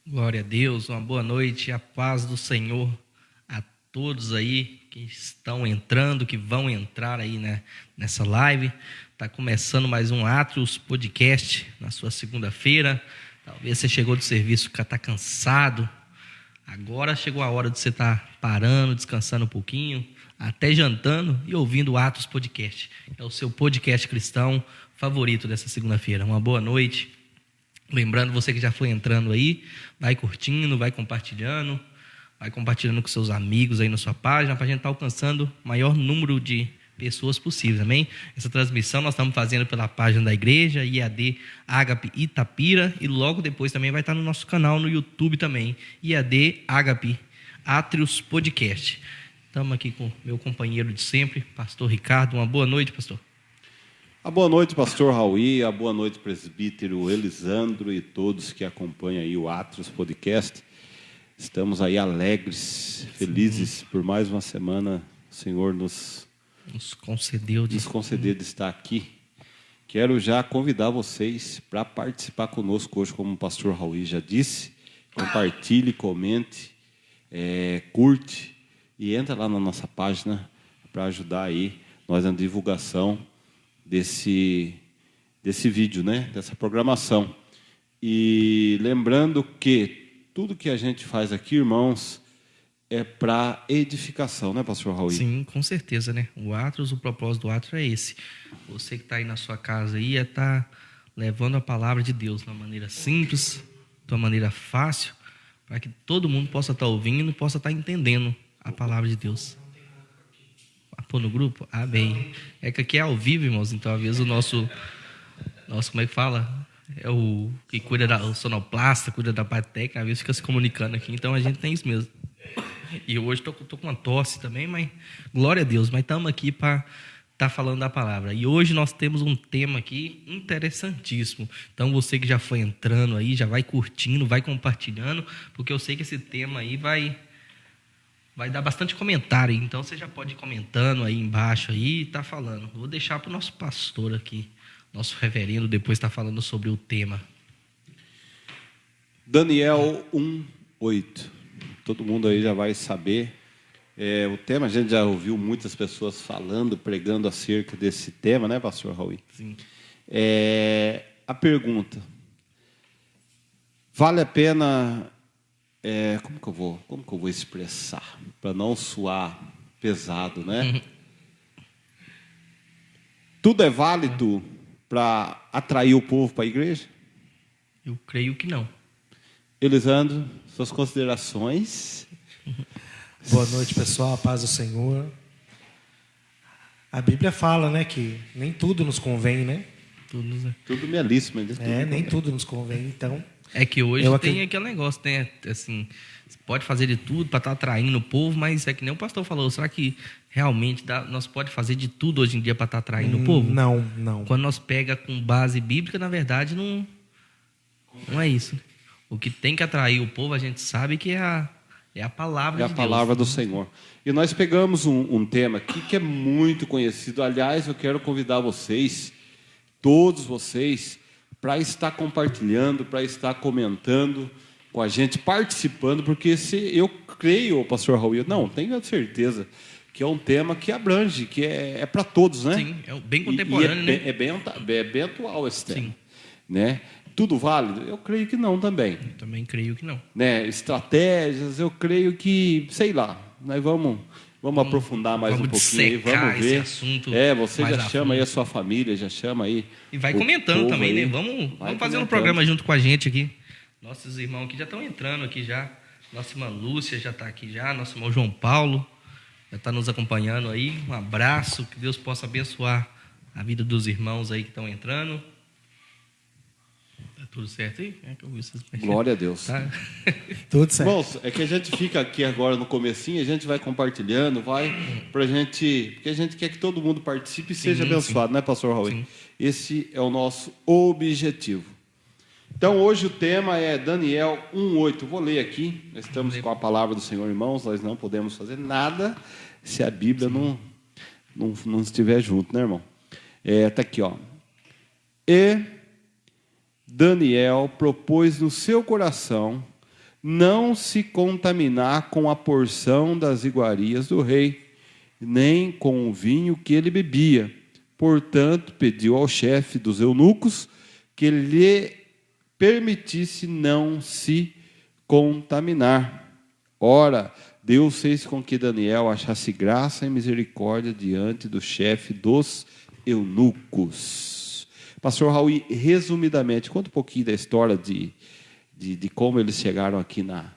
Glória a Deus, uma boa noite, a paz do Senhor a todos aí que estão entrando, que vão entrar aí, né, nessa live. Está começando mais um Atrios Podcast na sua segunda-feira. Talvez você chegou do serviço que está cansado. Agora chegou a hora de você estar parando, descansando um pouquinho, até jantando e ouvindo o Atos Podcast. É o seu podcast cristão favorito dessa segunda-feira. Uma boa noite. Lembrando, você que já foi entrando aí, vai curtindo, vai compartilhando com seus amigos aí na sua página, para a gente estar alcançando o maior número de pessoas possível, amém? Essa transmissão nós estamos fazendo pela página da igreja, IAD Ágape Itapira, e logo depois também vai estar no nosso canal no YouTube também, IAD Ágape Atrios Podcast. Estamos aqui com meu companheiro de sempre, pastor Ricardo. Uma boa noite, pastor. A boa noite, pastor Raul, a boa noite, presbítero Elisandro e todos que acompanham aí o Atrios Podcast. Estamos aí alegres, felizes por mais uma semana. O Senhor nos concedeu de estar aqui. Quero já convidar vocês para participar conosco hoje, como o pastor Raul já disse. Compartilhe, comente, curte e entra lá na nossa página para ajudar aí nós na divulgação desse vídeo, né? Dessa programação. E lembrando que tudo que a gente faz aqui, irmãos, é para edificação, né, pastor Raul? Sim, com certeza, né? O propósito do Atrios é esse. Você que está aí na sua casa aí, tá levando a palavra de Deus de uma maneira simples, de uma maneira fácil, para que todo mundo possa estar ouvindo e possa estar entendendo a palavra de Deus. Pô, no grupo? Amém. É que aqui é ao vivo, irmãos, então às vezes o nosso como é que fala? É o que cuida o sonoplasta, cuida da parte técnica, às vezes fica se comunicando aqui, então a gente tem isso mesmo. E hoje tô com uma tosse também, mas glória a Deus, mas estamos aqui para estar falando da palavra. E hoje nós temos um tema aqui interessantíssimo. Então você que já foi entrando aí, já vai curtindo, vai compartilhando, porque eu sei que esse tema aí vai dar bastante comentário, então você já pode ir comentando aí embaixo aí e tá falando. Vou deixar para o nosso pastor aqui, nosso reverendo, depois está falando sobre o tema. Daniel 1:8. Todo mundo aí já vai saber. O tema, a gente já ouviu muitas pessoas falando, pregando acerca desse tema, né, pastor Raul? Sim. A pergunta: vale a pena... Como que eu vou expressar para não soar pesado, né? Tudo é válido para atrair o povo para a igreja? Eu creio que não. Elisandro, suas considerações? Boa noite, pessoal, a paz do Senhor. A Bíblia fala, né, que nem tudo nos convém, né? Tudo me alíssimo. Nem tudo nos convém, então... É que hoje tem aquele negócio, né? Assim, você pode fazer de tudo para estar atraindo o povo, mas é que nem o pastor falou, será que realmente nós pode fazer de tudo hoje em dia para estar atraindo o povo? Não. Quando nós pega com base bíblica, na verdade, não é isso. O que tem que atrair o povo, a gente sabe que é a palavra de Deus. É a palavra do Senhor. E nós pegamos um tema aqui que é muito conhecido. Aliás, eu quero convidar vocês, todos vocês, para estar compartilhando, para estar comentando com a gente, participando, porque eu creio, pastor Raul, tenho certeza que é um tema que abrange, que é para todos, né? Sim, é bem contemporâneo, né? É bem atual esse tema. Sim. Né? Tudo válido? Eu creio que não também. Eu também creio que não. Né? Estratégias, eu creio que, sei lá, nós vamos aprofundar mais um pouquinho aí, vamos ver. Assunto você já chama aí a sua família, já chama aí. E vai comentando também, aí, né? Vamos fazer um programa junto com a gente aqui. Nossos irmãos aqui já estão entrando aqui já. Nossa irmã Lúcia já está aqui já. Nosso irmão João Paulo já está nos acompanhando aí. Um abraço, que Deus possa abençoar a vida dos irmãos aí que estão entrando. Tá tudo certo aí? Glória a Deus. Tá? Tudo certo. Irmãos, é que a gente fica aqui agora no comecinho, a gente vai compartilhando, porque a gente quer que todo mundo participe e seja abençoado, né, pastor Raul? Sim. Esse é o nosso objetivo. Então, hoje o tema é Daniel 1:8. Vou ler aqui. Nós estamos com a palavra do Senhor, irmãos. Nós não podemos fazer nada se a Bíblia não estiver junto, né, irmão? Está aqui, ó. E Daniel propôs no seu coração não se contaminar com a porção das iguarias do rei, nem com o vinho que ele bebia. Portanto, pediu ao chefe dos eunucos que lhe permitisse não se contaminar. Ora, Deus fez com que Daniel achasse graça e misericórdia diante do chefe dos eunucos. Pastor Raul, resumidamente, conta um pouquinho da história de como eles chegaram aqui na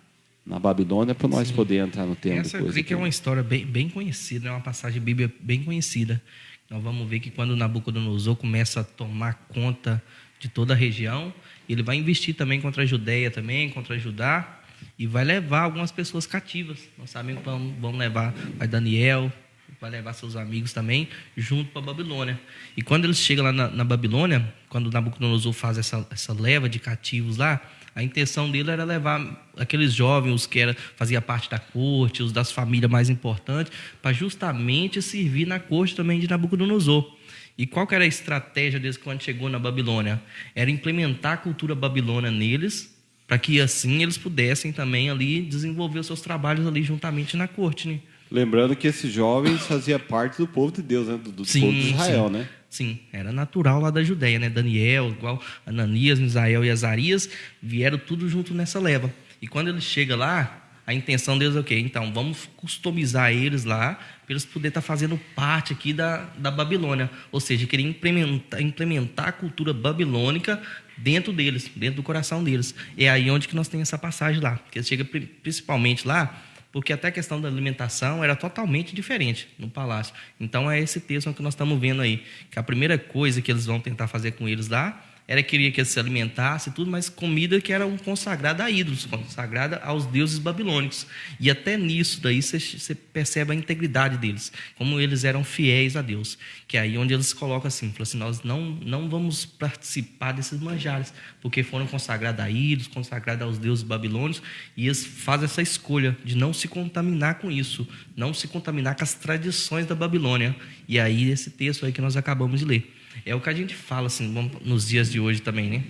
Babilônia, para nós poder entrar no tema. Essa eu creio que é uma história bem conhecida, é uma passagem bíblica bem conhecida. Nós vamos ver que quando Nabucodonosor começa a tomar conta de toda a região, ele vai investir também contra a Judéia, também contra Judá, e vai levar algumas pessoas cativas. Nós sabemos que vão levar, vai Daniel, vai levar seus amigos também, junto para a Babilônia. E quando eles chegam lá na Babilônia, quando Nabucodonosor faz essa leva de cativos lá, a intenção dele era levar aqueles jovens, os que fazia parte da corte, os das famílias mais importantes, para justamente servir na corte também de Nabucodonosor. E qual que era a estratégia deles quando chegou na Babilônia? Era implementar a cultura babilônia neles, para que assim eles pudessem também ali desenvolver os seus trabalhos ali juntamente na corte, né? Lembrando que esses jovens faziam parte do povo de Deus, né? do povo de Israel, né? Sim, era natural lá da Judéia, né? Daniel, igual Ananias, Misael e Azarias, vieram tudo junto nessa leva. E quando eles chegam lá, a intenção deles é o quê? Então, vamos customizar eles lá, para eles poderem estar fazendo parte aqui da Babilônia. Ou seja, queria implementar a cultura babilônica dentro deles, dentro do coração deles. É aí onde que nós temos essa passagem lá. Que chega principalmente lá, porque até a questão da alimentação era totalmente diferente no palácio. Então é esse texto que nós estamos vendo aí, que a primeira coisa que eles vão tentar fazer com eles lá queria que eles se alimentassem, tudo, mas comida que era consagrada a ídolos, consagrada aos deuses babilônicos. E até nisso daí você percebe a integridade deles, como eles eram fiéis a Deus. Que é aí onde eles colocam assim, falam assim, nós não vamos participar desses manjares, porque foram consagrados a ídolos, consagrados aos deuses babilônicos, e eles fazem essa escolha de não se contaminar com isso, não se contaminar com as tradições da Babilônia. E aí esse texto aí que nós acabamos de ler. É o que a gente fala assim, nos dias de hoje também, né?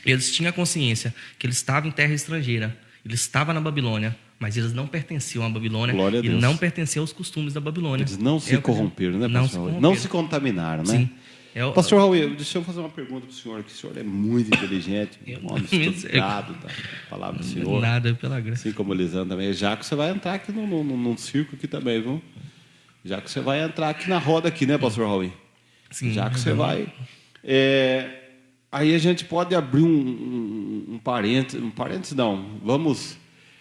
Eles tinham a consciência que eles estavam em terra estrangeira, eles estavam na Babilônia, mas eles não pertenciam à Babilônia e não pertenciam aos costumes da Babilônia. Eles não se corromperam, né, pastor? Não se contaminaram, né? Sim. Pastor Raul, deixa eu fazer uma pergunta para o senhor, que o senhor é muito inteligente, um homem estudado, tá? A palavra do senhor. Nada, pela graça. Assim como Elisandro também. Já que você vai entrar aqui num circo aqui também, viu? Já que você vai entrar aqui na roda aqui, né, pastor Raul? Sim, já que você vai. Aí a gente pode abrir um parênteses não. Vamos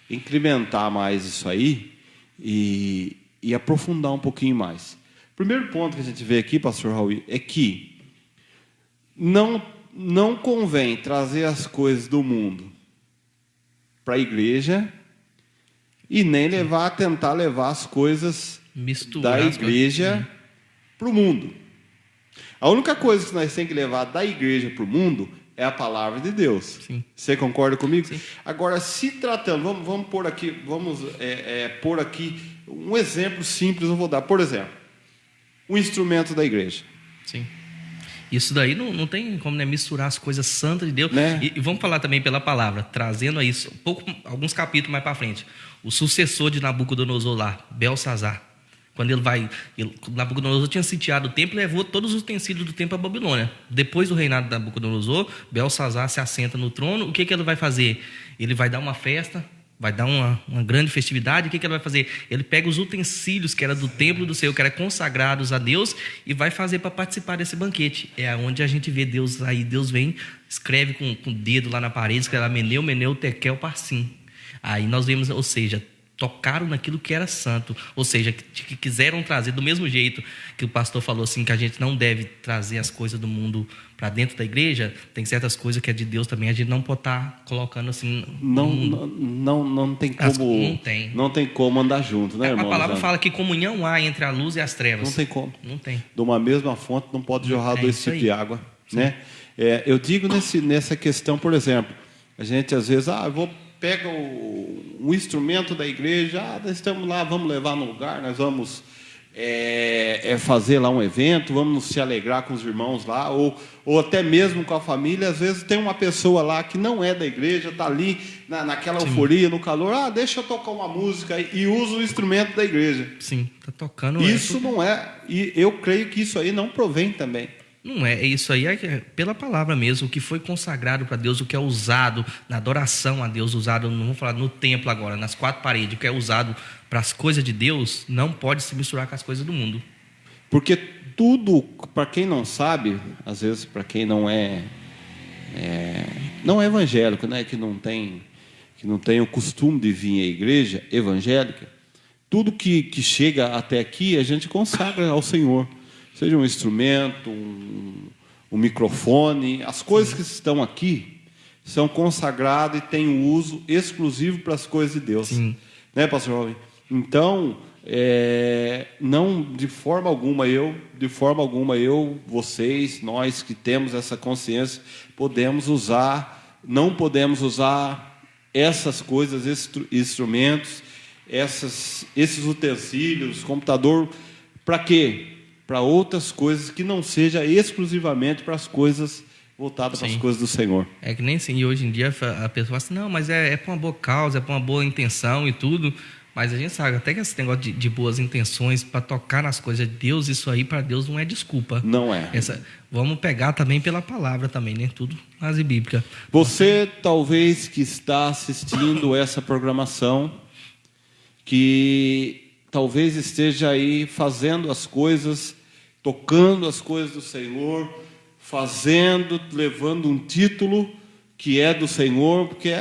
incrementar mais isso aí e aprofundar um pouquinho mais. O primeiro ponto que a gente vê aqui, pastor Raul, é que não convém trazer as coisas do mundo para a igreja e nem tentar levar as coisas da igreja para o mundo. A única coisa que nós temos que levar da igreja para o mundo é a palavra de Deus. Sim. Você concorda comigo? Sim. Agora, se tratando, vamos pôr aqui, pôr aqui um exemplo simples, eu vou dar. Por exemplo, o instrumento da igreja. Sim. Isso daí não tem como, né, misturar as coisas santas de Deus. Né? E vamos falar também pela palavra, trazendo a isso, alguns capítulos mais para frente. O sucessor de Nabucodonosor lá, Belsazar. Quando Nabucodonosor tinha sitiado o templo, levou todos os utensílios do templo à Babilônia. Depois do reinado de Nabucodonosor, Belsazar se assenta no trono. O que ele vai fazer? Ele vai dar uma festa, vai dar uma grande festividade. O que ele vai fazer? Ele pega os utensílios que era do templo do Senhor, que eram consagrados a Deus, e vai fazer para participar desse banquete. É onde a gente vê Deus aí. Deus vem, escreve com o dedo lá na parede, escreve Meneu, Meneu, Tekel, Parsim. Aí nós vemos, ou seja, tocaram naquilo que era santo, ou seja, que quiseram trazer do mesmo jeito que o pastor falou assim, que a gente não deve trazer as coisas do mundo para dentro da igreja. Tem certas coisas que é de Deus também, a gente não pode estar colocando assim. Não tem como. Não tem como andar junto, né, irmão? A palavra fala que comunhão há entre a luz e as trevas. Não tem como. Não tem. De uma mesma fonte não pode jorrar dois tipos de água, né? Eu digo nessa questão, por exemplo, a gente às vezes, pega um instrumento da igreja, nós estamos lá, vamos levar no lugar, nós vamos fazer lá um evento, vamos se alegrar com os irmãos lá, ou até mesmo com a família. Às vezes tem uma pessoa lá que não é da igreja, está ali naquela euforia, no calor, deixa eu tocar uma música e usa o instrumento da igreja. Sim, está tocando. Isso não é, e eu creio que isso aí não provém também. Não é, isso aí é pela palavra mesmo, o que foi consagrado para Deus, o que é usado na adoração a Deus, usado, não vou falar no templo agora, nas 4 paredes, o que é usado para as coisas de Deus, não pode se misturar com as coisas do mundo. Porque tudo, para quem não sabe, às vezes para quem não é evangélico, né, que não tem o costume de vir à igreja evangélica, tudo que chega até aqui a gente consagra ao Senhor. Seja um instrumento, um microfone, as coisas que estão aqui são consagradas e têm um uso exclusivo para as coisas de Deus. Sim. Né, pastor Robin? Então, não, de forma alguma eu, vocês, nós que temos essa consciência, não podemos usar essas coisas, esses instrumentos, esses utensílios, computador, para quê? Para outras coisas que não seja exclusivamente para as coisas voltadas para as coisas do Senhor. É que nem assim, e hoje em dia a pessoa fala assim, não, mas é para uma boa causa, é para uma boa intenção e tudo, mas a gente sabe até que esse negócio de boas intenções para tocar nas coisas de Deus, isso aí para Deus não é desculpa. Não é. Vamos pegar também pela palavra também, né? Tudo base bíblica. Você talvez que está assistindo essa programação, que talvez esteja aí fazendo as coisas, tocando as coisas do Senhor, levando um título que é do Senhor, porque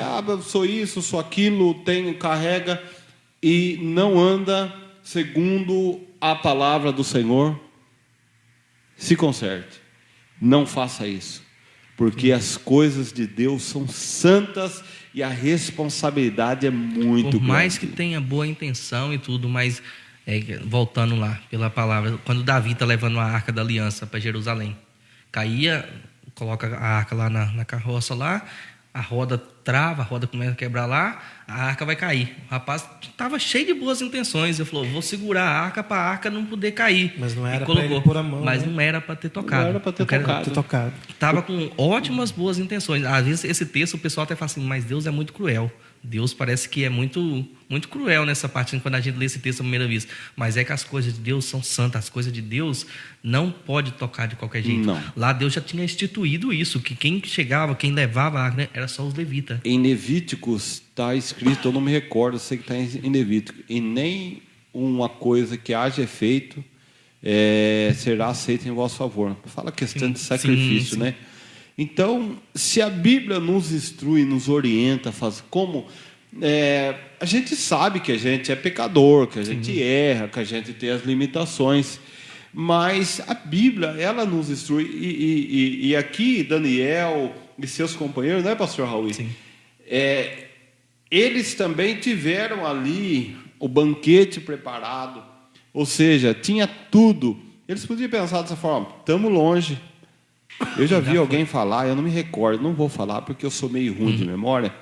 sou isso, sou aquilo, carrega, e não anda segundo a palavra do Senhor. Se conserte, não faça isso, porque as coisas de Deus são santas e a responsabilidade é muito grande. Por mais que tenha boa intenção e tudo, mas voltando lá pela palavra, quando Davi está levando a arca da aliança para Jerusalém, coloca a arca lá na carroça lá, a roda trava, a roda começa a quebrar lá, a arca vai cair. O rapaz estava cheio de boas intenções, ele falou, vou segurar a arca para a arca não poder cair. Mas não era para ele pôr a mão. Mas não era para ter tocado. Não era para ter tocado. Estava com ótimas boas intenções. Às vezes esse texto o pessoal até fala assim, mas Deus é muito cruel. Deus parece que é muito, muito cruel nessa parte, quando a gente lê esse texto à primeira vez. Mas é que as coisas de Deus são santas. As coisas de Deus não pode tocar de qualquer jeito. Não. Lá Deus já tinha instituído isso, que quem chegava, quem levava a arca, era só os levitas. Em Levíticos está escrito, eu não me recordo, eu sei que está em Levítico, e nem uma coisa que haja feito será aceita em vosso favor. Fala a questão de sacrifício, né? Então, se a Bíblia nos instrui, nos orienta, a gente sabe que a gente é pecador, que a gente erra, que a gente tem as limitações, mas a Bíblia, ela nos instrui, e aqui Daniel e seus companheiros, não é, pastor Raul? Sim. Eles também tiveram ali o banquete preparado, ou seja, tinha tudo. Eles podiam pensar dessa forma, estamos longe. Eu já vi alguém falar, eu não me recordo, não vou falar porque eu sou meio ruim de memória.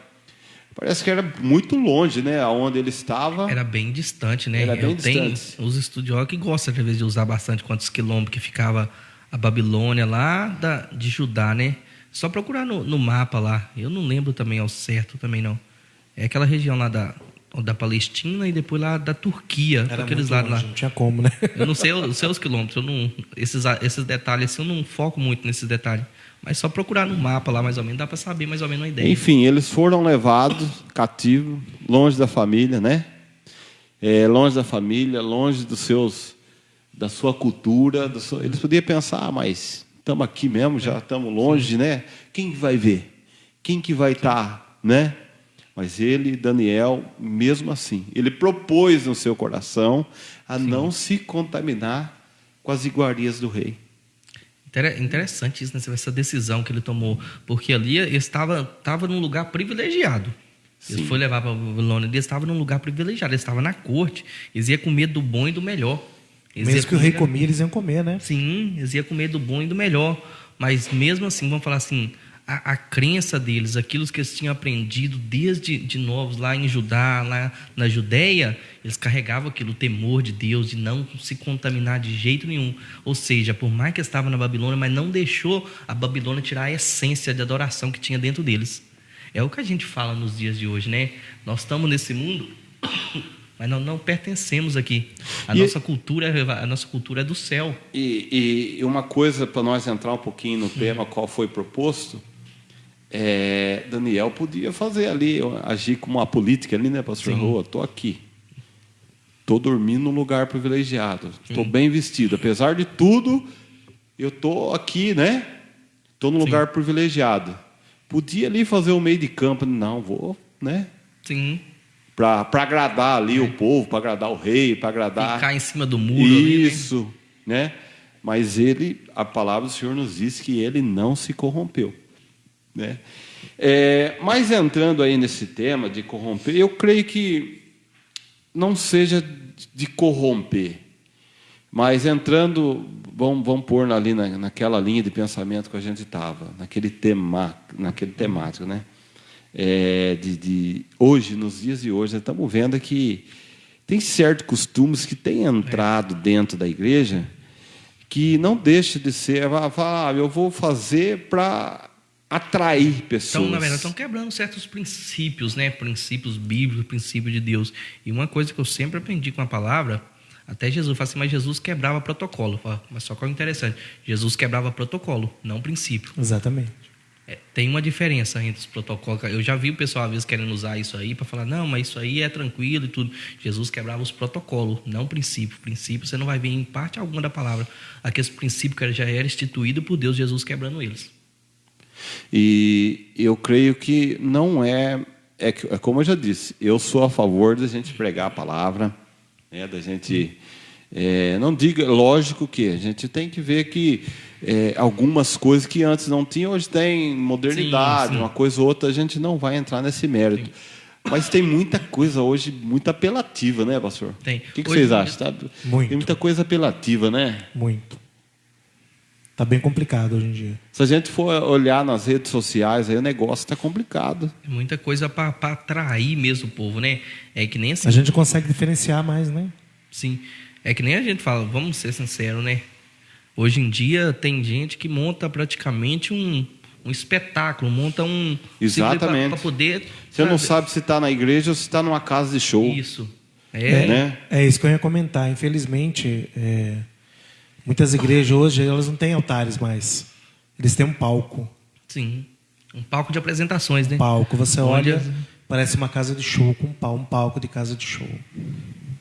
Parece que era muito longe, né? Onde ele estava. Era bem distante, né? Era bem distante. Tem os estudiosos que gostam, às vezes, de usar bastante quantos quilômetros que ficava a Babilônia lá de Judá, né? Só procurar no mapa lá. Eu não lembro também ao certo, também não. É aquela região lá da Palestina e depois lá da Turquia, Era aqueles muito lados longe, lá. não tinha como, né? Eu não sei os quilômetros, esses detalhes assim, eu não foco muito nesses detalhes. Mas só procurar no mapa lá, mais ou menos, dá para saber mais ou menos uma ideia. Enfim, eles foram levados cativos, longe da família, né? Longe da família, longe da sua cultura. Eles podiam pensar, mas estamos aqui mesmo, já estamos longe, né? Quem vai ver? Quem que vai estar, né? Mas ele, Daniel, mesmo assim, ele propôs no seu coração a não se contaminar com as iguarias do rei. Interessante isso, né? Essa decisão que ele tomou, porque ali ele estava num lugar privilegiado. Ele foi levar para a Babilônia, ele estava num lugar privilegiado, ele estava na corte, eles iam comer do bom e do melhor. Mesmo que o rei comia, eles iam comer, né? Sim, eles iam comer do bom e do melhor. Mas mesmo assim, vamos falar assim, a crença deles, aquilo que eles tinham aprendido desde de novos lá em Judá, lá na Judéia, eles carregavam aquilo, o temor de Deus, de não se contaminar de jeito nenhum. Ou seja, por mais que estava na Babilônia, mas não deixou a Babilônia tirar a essência de adoração que tinha dentro deles. É o que a gente fala nos dias de hoje, né? Nós estamos nesse mundo, mas não pertencemos aqui. A nossa cultura é do céu. E uma coisa, para nós entrar um pouquinho no tema qual foi proposto, Daniel podia fazer ali, agir como uma política ali, né, pastor? Estou aqui. Estou dormindo num lugar privilegiado. Estou bem vestido. Apesar de tudo, eu estou aqui, né? Estou num lugar privilegiado. Podia ali fazer o meio de campo. Não, vou, né? Sim. Para agradar ali o povo, para agradar o rei, para agradar... Ficar em cima do muro. Isso, ali, né? Mas a palavra do Senhor nos diz que ele não se corrompeu, né? Mas entrando aí nesse tema de corromper, eu creio que não seja de corromper, mas entrando, vamos pôr ali naquela linha de pensamento que a gente estava, naquele temático, né? Hoje, nos dias de hoje, estamos vendo que tem certos costumes que têm entrado dentro da igreja que não deixa de ser, eu vou fazer para atrair pessoas. Então, na verdade, estão quebrando certos princípios, né? Princípios bíblicos, princípios de Deus. E uma coisa que eu sempre aprendi com a palavra, até Jesus fala assim, mas Jesus quebrava protocolo. Mas só que é interessante, Jesus quebrava protocolo, não princípio. Exatamente. Tem uma diferença entre os protocolos. Eu já vi o pessoal às vezes querendo usar isso aí para falar, não, mas isso aí é tranquilo e tudo. Jesus quebrava os protocolos, não princípio. Princípio você não vai ver em parte alguma da palavra. Aquele princípio que já era instituído por Deus, Jesus quebrando eles. E eu creio que não é como eu já disse, eu sou a favor da gente pregar a palavra, né, da gente... não diga, lógico que a gente tem que ver que algumas coisas que antes não tinha, hoje tem modernidade, uma coisa ou outra, a gente não vai entrar nesse mérito. Sim. Mas tem muita coisa hoje muito apelativa, né, pastor? Tem. O que vocês acham? Muito. Tem muita coisa apelativa, né? Muito. Está bem complicado hoje em dia. Se a gente for olhar nas redes sociais, aí o negócio está complicado. É muita coisa para atrair mesmo o povo, né? É que nem assim... A gente consegue diferenciar mais, né? Sim. É que nem a gente fala, vamos ser sinceros, né? Hoje em dia tem gente que monta praticamente um espetáculo, monta um... Exatamente. Para poder... Você não sabe se está na igreja ou se está numa casa de show. Isso. Né? É isso que eu ia comentar. Infelizmente, muitas igrejas hoje elas não têm altares mais. Eles têm um palco. Sim. Um palco de apresentações, né? Um palco. Você olha, parece uma casa de show com um palco de casa de show.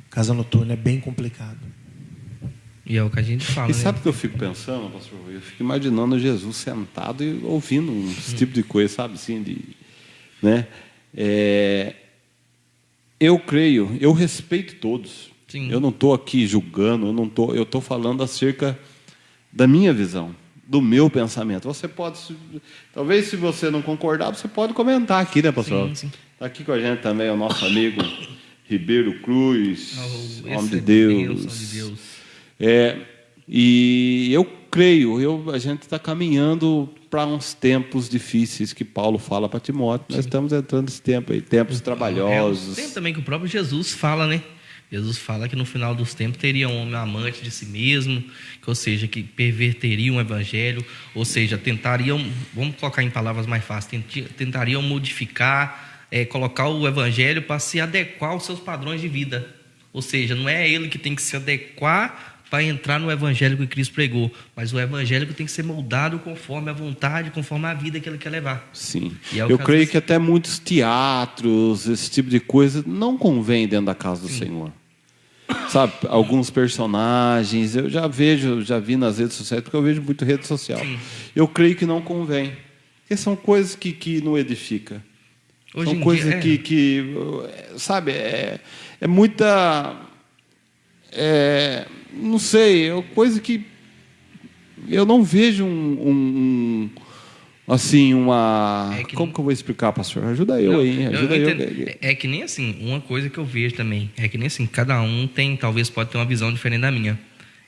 Casa noturna é bem complicado. E é o que a gente fala. E sabe o que eu fico pensando, pastor? Eu fico imaginando Jesus sentado e ouvindo esse tipo de coisa, sabe? Assim, né? Eu creio, eu respeito todos. Sim. Eu não estou aqui julgando, eu estou falando acerca da minha visão, do meu pensamento. Você pode, talvez se você não concordar, você pode comentar aqui, né, pastor? Sim. Está aqui com a gente também o nosso amigo Ribeiro Cruz, homem de Deus. E eu creio, a gente está caminhando para uns tempos difíceis que Paulo fala para Timóteo. Nós estamos entrando nesse tempo aí, tempos trabalhosos. Tem também que o próprio Jesus fala, né? Jesus fala que no final dos tempos teria um homem amante de si mesmo, ou seja, que perverteriam o evangelho, ou seja, tentariam, vamos colocar em palavras mais fáceis, tentariam modificar, colocar o evangelho para se adequar aos seus padrões de vida. Ou seja, não é ele que tem que se adequar para entrar no evangelho que Cristo pregou, mas o evangelho que tem que ser moldado conforme a vontade, conforme a vida que ele quer levar. Sim. Eu creio que até muitos teatros, esse tipo de coisa, não convém dentro da casa do Senhor. Sabe, alguns personagens, eu já vi nas redes sociais, porque eu vejo muito rede social. Sim. Eu creio que não convém. Porque são coisas que não edificam. Hoje são coisas que sabe, é muita... não sei, é coisa que eu não vejo assim, uma... Como que eu vou explicar, pastor? Ajuda eu aí. É que nem assim, uma coisa que eu vejo também, é que nem assim, cada um tem, talvez pode ter uma visão diferente da minha.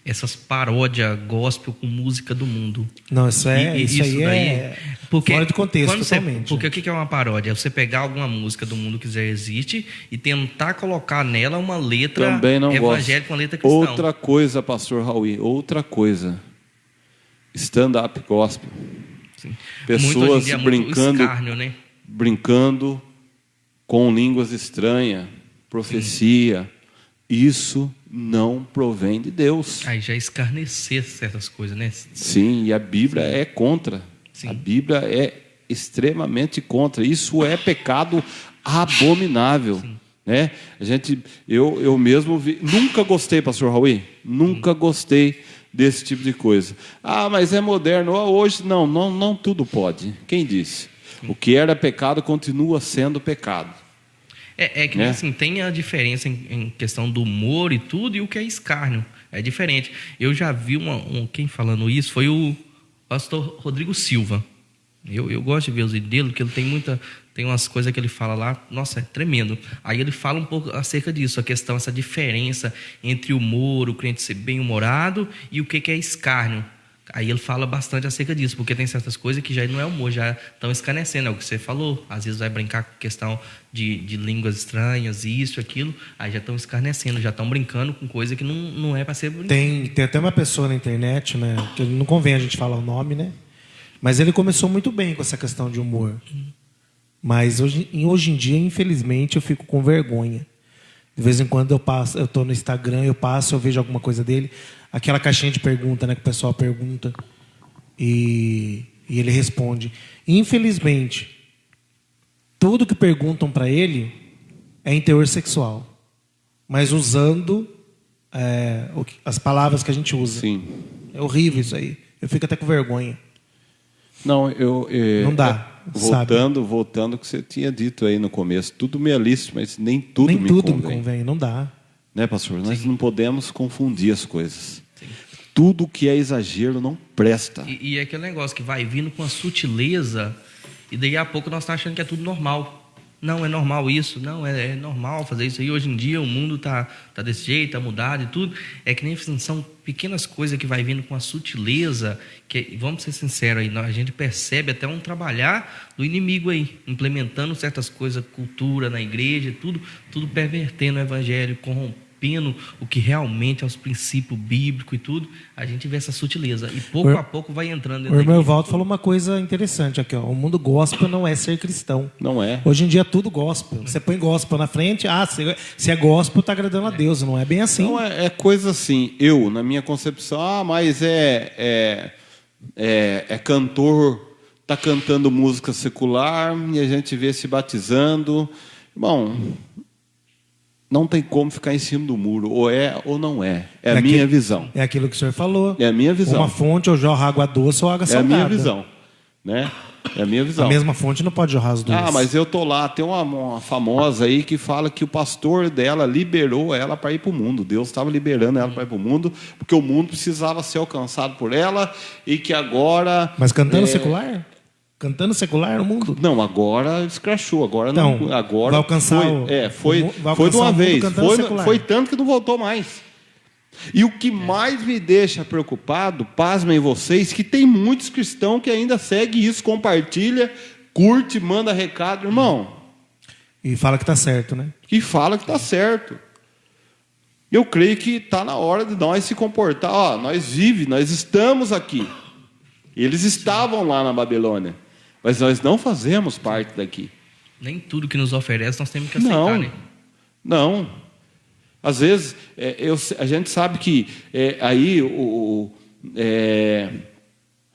essas paródias gospel com música do mundo. Não, isso aí é fora de contexto totalmente. Porque o que é uma paródia? É você pegar alguma música do mundo que já existe e tentar colocar nela uma letra evangélica, uma letra cristã. Outra coisa, pastor Raul, outra coisa. Stand-up gospel. Sim. Pessoas brincando, escárnio, né? brincando com línguas estranhas, profecia. Sim. Isso não provém de Deus. Aí já escarnecer certas coisas, né? Sim, e a Bíblia é contra. Sim. A Bíblia é extremamente contra. Isso é pecado abominável. Sim. Né? Eu mesmo nunca gostei, pastor Raul, nunca gostei desse tipo de coisa. Ah, mas é moderno. Hoje não tudo pode. Quem disse? Sim. O que era pecado continua sendo pecado. É que assim, tem a diferença em questão do humor e tudo, e o que é escárnio. É diferente. Eu já vi quem falando isso foi o pastor Rodrigo Silva. Eu gosto de ver os vídeos dele, porque ele tem umas coisas que ele fala lá, nossa, é tremendo. Aí ele fala um pouco acerca disso, essa diferença entre o humor, o crente ser bem-humorado, e o que é escárnio. Aí ele fala bastante acerca disso, porque tem certas coisas que já não é humor, já estão escarnecendo, é o que você falou. Às vezes vai brincar com questão de línguas estranhas, isso, aquilo, aí já estão escarnecendo, já estão brincando com coisa que não é para ser brincado. Tem até uma pessoa na internet, né, que não convém a gente falar o nome, né? Mas ele começou muito bem com essa questão de humor. Mas hoje em dia, infelizmente, eu fico com vergonha. De vez em quando eu estou no Instagram, eu vejo alguma coisa dele, aquela caixinha de pergunta, né, que o pessoal pergunta, e ele responde. Infelizmente, tudo que perguntam para ele é em teor sexual, mas usando as palavras que a gente usa. Sim. É horrível isso aí. Eu fico até com vergonha. Não, não dá. Voltando ao que você tinha dito aí no começo, tudo me é lícito, mas nem tudo me convém. Não dá. Né, pastor? Sim. Nós não podemos confundir as coisas. Sim. Tudo que é exagero não presta. E é aquele negócio que vai vindo com a sutileza, e daí a pouco nós estamos achando que é tudo normal. Não, é normal isso, não, é normal fazer isso aí. Hoje em dia o mundo tá desse jeito, está mudado e tudo. É que nem são pequenas coisas que vai vindo com a sutileza, que, vamos ser sinceros aí, a gente percebe até um trabalhar do inimigo aí, implementando certas coisas, cultura na igreja, tudo pervertendo o evangelho, corrompendo o que realmente é os princípios bíblicos e tudo, a gente vê essa sutileza. E pouco a pouco vai entrando dentro. O irmão Evaldo falou uma coisa interessante aqui, ó. O mundo gospel não é ser cristão. Não é. Hoje em dia é tudo gospel. Você põe gospel na frente, se é gospel, está agradando a Deus. Não é bem assim. Não é coisa assim. Na minha concepção, mas é cantor, está cantando música secular e a gente vê se batizando. Bom, não tem como ficar em cima do muro. Ou é ou não é. É a minha visão. É aquilo que o senhor falou. É a minha visão. Uma fonte ou jorra água doce ou água salgada. É a minha visão. Né? É a minha visão. A mesma fonte não pode jorrar as duas. Ah, mas eu tô lá. Tem uma famosa aí que fala que o pastor dela liberou ela para ir para o mundo. Deus estava liberando ela para ir para o mundo, porque o mundo precisava ser alcançado por ela e que agora... Mas cantando secular? Cantando secular no mundo? Não, agora escrachou. Agora então, não. Agora vai alcançar foi de uma vez. Foi tanto que não voltou mais. E o que mais me deixa preocupado, pasmem vocês, que tem muitos cristãos que ainda seguem isso, compartilha, curte, manda recado, irmão. E fala que está certo, né? E fala que está certo. Eu creio que está na hora de nós se comportar. Nós estamos aqui. Eles estavam lá na Babilônia. Mas nós não fazemos parte daqui. Nem tudo que nos oferece nós temos que aceitar, né? Não. Às vezes, a gente sabe que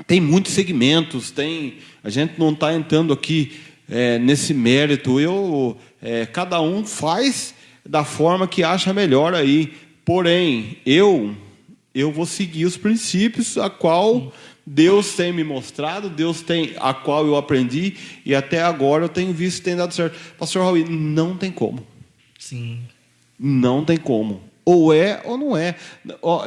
tem muitos segmentos, a gente não está entrando aqui nesse mérito. Cada um faz da forma que acha melhor aí. Porém, eu vou seguir os princípios a qual Deus tem me mostrado, a qual eu aprendi, e até agora eu tenho visto que tem dado certo. Pastor Raul, não tem como. Sim. Não tem como. Ou é ou não é.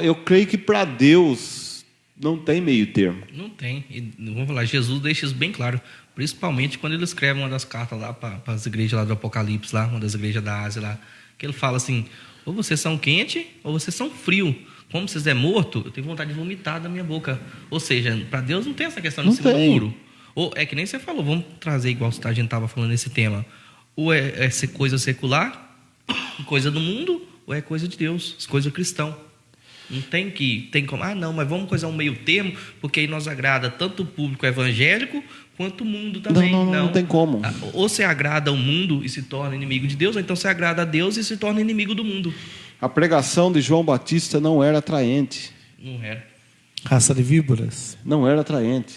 Eu creio que para Deus não tem meio termo. Não tem. E vamos falar, Jesus deixa isso bem claro. Principalmente quando ele escreve uma das cartas lá para as igrejas lá do Apocalipse, lá, uma das igrejas da Ásia lá, que ele fala assim, ou vocês são quente ou vocês são frio. como se é morto, eu tenho vontade de vomitar da minha boca. Ou seja, para Deus não tem essa questão de Não cima do tem. muro. Ou é que nem você falou, vamos trazer igual a gente estava falando nesse tema. Ou é coisa secular, coisa do mundo, ou é coisa de Deus, coisa cristã. Não tem como, não, mas vamos coisar um meio termo, porque aí nós agrada tanto o público evangélico quanto o mundo também. Não tem como. Ou você agrada o mundo e se torna inimigo de Deus, ou então você agrada a Deus e se torna inimigo do mundo. A pregação de João Batista não era atraente. Não era. Raça de víboras? Não era atraente.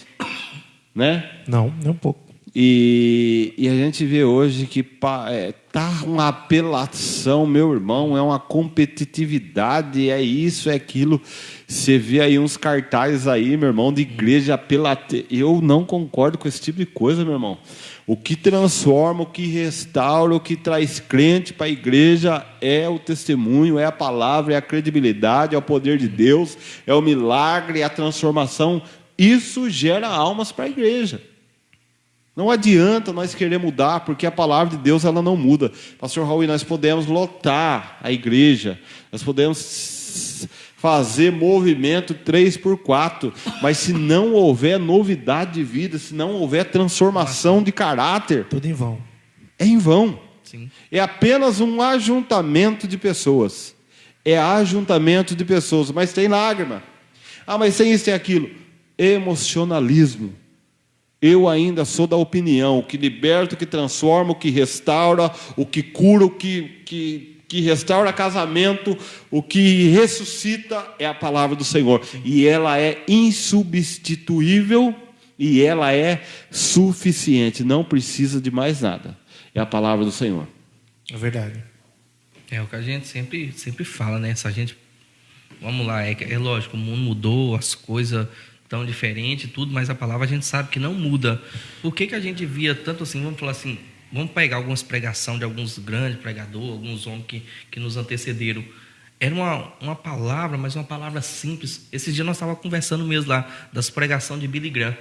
Né? Não, nem um pouco. E a gente vê hoje que tá uma apelação, meu irmão, é uma competitividade, é isso, é aquilo. Você vê aí uns cartazes aí, meu irmão, de igreja apelativa. Eu não concordo com esse tipo de coisa, meu irmão. O que transforma, o que restaura, o que traz crente para a igreja é o testemunho, é a palavra, é a credibilidade, é o poder de Deus, é o milagre, é a transformação. Isso gera almas para a igreja. Não adianta nós querer mudar, porque a palavra de Deus ela não muda. Pastor Raul, nós podemos lotar a igreja, nós podemos fazer movimento 3x4, mas se não houver novidade de vida, se não houver transformação de caráter, Tudo em vão. é em vão. Sim. É apenas um ajuntamento de pessoas. É ajuntamento de pessoas, mas tem lágrima. Mas tem isso, tem aquilo. Emocionalismo. Eu ainda sou da opinião, o que liberta, o que transforma, o que restaura, o que cura, o que restaura casamento, o que ressuscita é a palavra do Senhor. E ela é insubstituível e ela é suficiente. Não precisa de mais nada. É a palavra do Senhor. É verdade. É o que a gente sempre fala, né? Essa gente, vamos lá, é lógico, o mundo mudou, as coisas tão diferentes, tudo, mas a palavra a gente sabe que não muda. Por que a gente via tanto assim, vamos falar assim, vamos pegar algumas pregações de alguns grandes pregadores, alguns homens que nos antecederam. Era uma palavra, mas uma palavra simples. Esses dias nós estávamos conversando mesmo lá, das pregações de Billy Graham.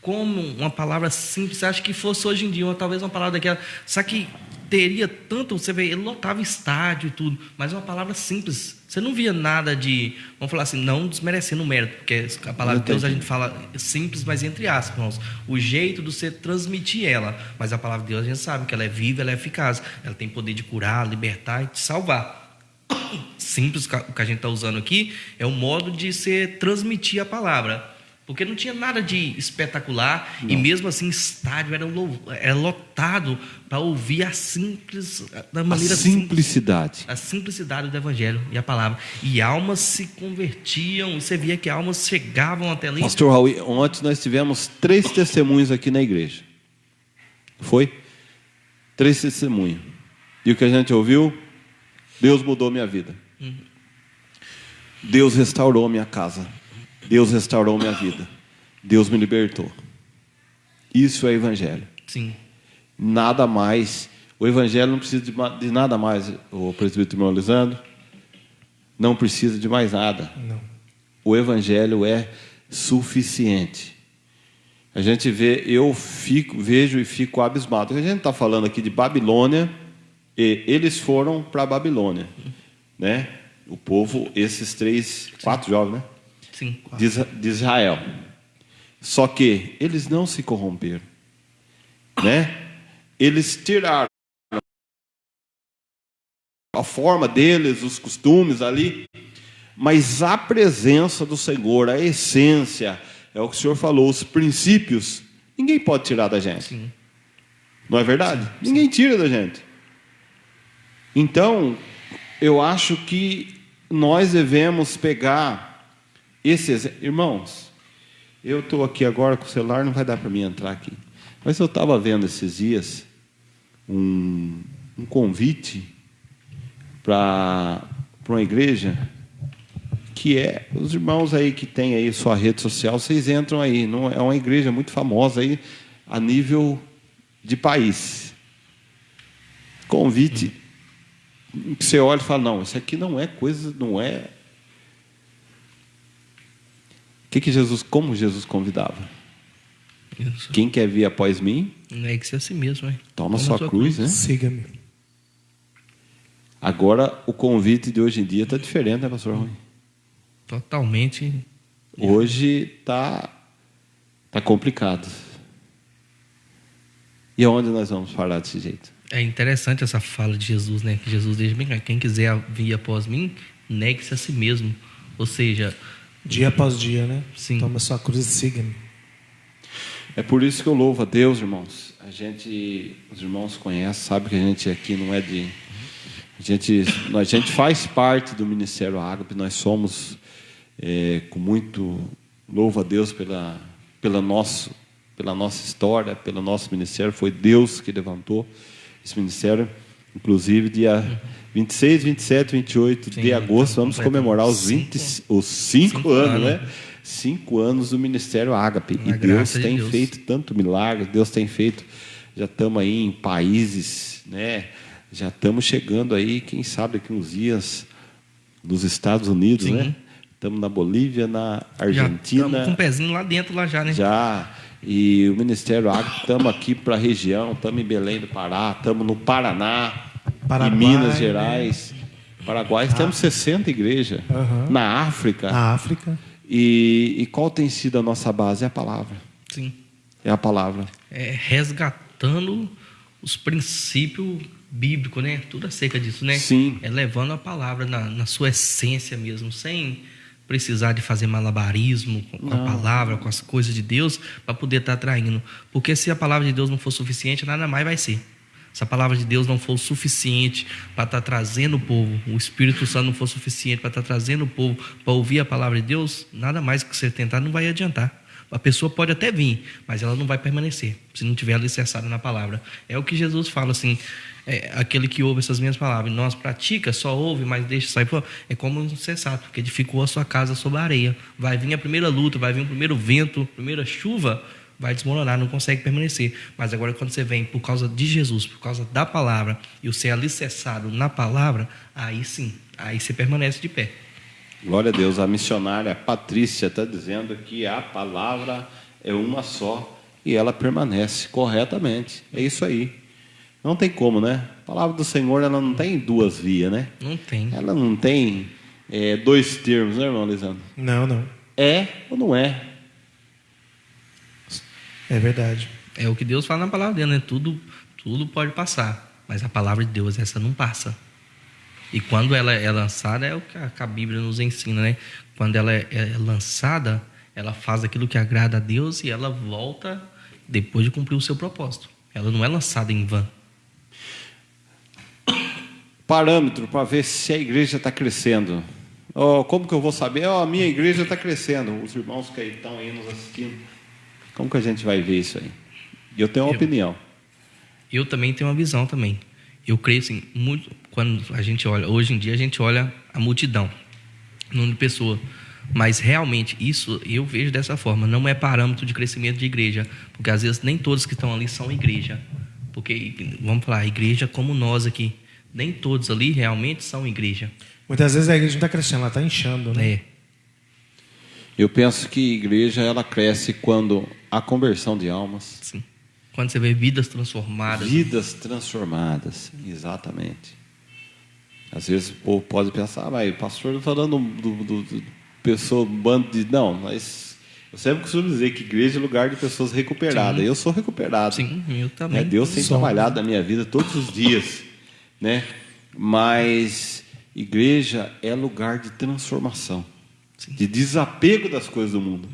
Como uma palavra simples, você acha que fosse hoje em dia, talvez uma palavra daquela, só que teria tanto, você vê, ele lotava estádio e tudo, mas uma palavra simples. Você não via nada de, vamos falar assim, não desmerecendo o mérito, porque a palavra de Deus a gente fala simples, mas entre aspas, irmãos, o jeito de você transmitir ela, mas a palavra de Deus a gente sabe que ela é viva, ela é eficaz, ela tem poder de curar, libertar e te salvar. Simples, o que a gente está usando aqui é o modo de você transmitir a palavra. Porque não tinha nada de espetacular. Não. E mesmo assim, estádio era lotado para ouvir da maneira simplicidade. Simples, a simplicidade do evangelho e a palavra. E almas se convertiam, e você via que almas chegavam até ali. Pastor Raul, ontem nós tivemos 3 testemunhos aqui na igreja. Foi? 3 testemunhos. E o que a gente ouviu? Deus mudou minha vida. Deus restaurou minha casa. Deus restaurou minha vida. Deus me libertou. Isso é evangelho. Sim. Nada mais. O evangelho não precisa de nada mais. O presbítero irmão Lisandro não precisa de mais nada. Não. O evangelho é suficiente. A gente vê, vejo e fico abismado. A gente está falando aqui de Babilônia, e eles foram para a Babilônia, né? O povo, esses 4 jovens, né? Sim. De Israel. Só que eles não se corromperam, né? Eles tiraram a forma deles, os costumes ali, mas a presença do Senhor, a essência, é o que o Senhor falou, os princípios, ninguém pode tirar da gente. Sim. Não é verdade? Sim. Ninguém tira da gente. Então, eu acho que nós devemos pegar irmãos, eu estou aqui agora com o celular, não vai dar para mim entrar aqui. Mas eu estava vendo esses dias um convite para uma igreja que é os irmãos aí que tem aí sua rede social, vocês entram aí, não é uma igreja muito famosa aí a nível de país. Convite que você olha e fala, não, isso aqui não é coisa, não é. Como Jesus convidava? Isso. Quem quer vir após mim? Não é que ser assim mesmo, hein? Toma sua cruz, né? Siga-me. Agora, o convite de hoje em dia está diferente, né, pastor Rui? Totalmente. Hoje tá complicado. E aonde nós vamos falar desse jeito? É interessante essa fala de Jesus, né? Que Jesus deixa bem claro: quem quiser vir após mim, negue-se a si mesmo. Ou seja, Dia após dia, né? Sim. Toma sua cruz e siga-me. É por isso que eu louvo a Deus, irmãos. Os irmãos conhecem, sabem que a gente aqui não é de... A gente faz parte do Ministério Ágape, nós somos com muito... Louvo a Deus pela nossa história, pelo nosso ministério. Foi Deus que levantou esse ministério. Inclusive, dia 26, 27, 28 de agosto, vamos comemorar os 5 anos, né? 5 anos do Ministério Ágape. E Deus tem feito tanto milagre, Deus tem feito... Já estamos aí em países, né? Já estamos chegando aí, quem sabe, daqui uns dias, nos Estados Unidos, né? Estamos na Bolívia, na Argentina. Estamos com um pezinho lá dentro, lá já, né? Já. E o Ministério Ágape, estamos aqui para a região, estamos em Belém do Pará, estamos no Paraná, Paraguai, em Minas Gerais, Paraguai. Temos 60 igrejas. Na África. Na África. E qual tem sido a nossa base? É a palavra. Sim. É a palavra. É resgatando os princípios bíblicos, né? Tudo acerca disso, né? Sim. É levando a palavra na sua essência mesmo, sem precisar de fazer malabarismo com a palavra, com as coisas de Deus, para poder estar atraindo. Porque se a palavra de Deus não for suficiente, nada mais vai ser. Se a palavra de Deus não for suficiente para estar trazendo o povo, o Espírito Santo não for suficiente para estar trazendo o povo para ouvir a palavra de Deus, nada mais que você tentar não vai adiantar. A pessoa pode até vir, mas ela não vai permanecer, se não tiver alicerçada na palavra. É o que Jesus fala assim, aquele que ouve essas minhas palavras, não as pratica, só ouve, mas deixa sair. É como um insensato, que edificou a sua casa sobre a areia. Vai vir a primeira luta, vai vir o primeiro vento, a primeira chuva, vai desmoronar, não consegue permanecer. Mas agora quando você vem por causa de Jesus, por causa da palavra, e você é alicerçado na palavra, aí sim, aí você permanece de pé. Glória a Deus. A missionária Patrícia está dizendo que a palavra é uma só e ela permanece corretamente. É isso aí. Não tem como, né? A palavra do Senhor, ela não tem duas vias, né? Não tem. Ela não tem dois termos, né, irmão Lisandro? Não. É ou não é? É verdade. É o que Deus fala na palavra dele, né? Tudo pode passar, mas a palavra de Deus, essa não passa. E quando ela é lançada, é o que a Bíblia nos ensina, né? Quando ela é lançada, ela faz aquilo que agrada a Deus e ela volta depois de cumprir o seu propósito. Ela não é lançada em vão. Parâmetro para ver se a igreja está crescendo. Como que eu vou saber? A minha igreja está crescendo. Os irmãos que estão aí nos assistindo. Como que a gente vai ver isso aí? Eu tenho uma opinião. Eu também tenho uma visão também. Eu creio assim, muito, quando a gente olha, hoje em dia a gente olha a multidão, número de pessoas, mas realmente isso eu vejo dessa forma, não é parâmetro de crescimento de igreja, porque às vezes nem todos que estão ali são igreja, porque, vamos falar, igreja como nós aqui, nem todos ali realmente são igreja. Muitas vezes a igreja não está crescendo, ela está inchando, né? Eu penso que a igreja ela cresce quando há conversão de almas. Sim. Quando você vê vidas transformadas. Vidas transformadas, exatamente. Às vezes o povo pode pensar, mas o pastor está falando do pessoa, bando de... Não, mas eu sempre costumo dizer que igreja é lugar de pessoas recuperadas. Sim. Eu sou recuperado. Sim, eu também. Deus tem trabalhado na minha vida todos os dias, né? Mas igreja é lugar de transformação, de desapego das coisas do mundo,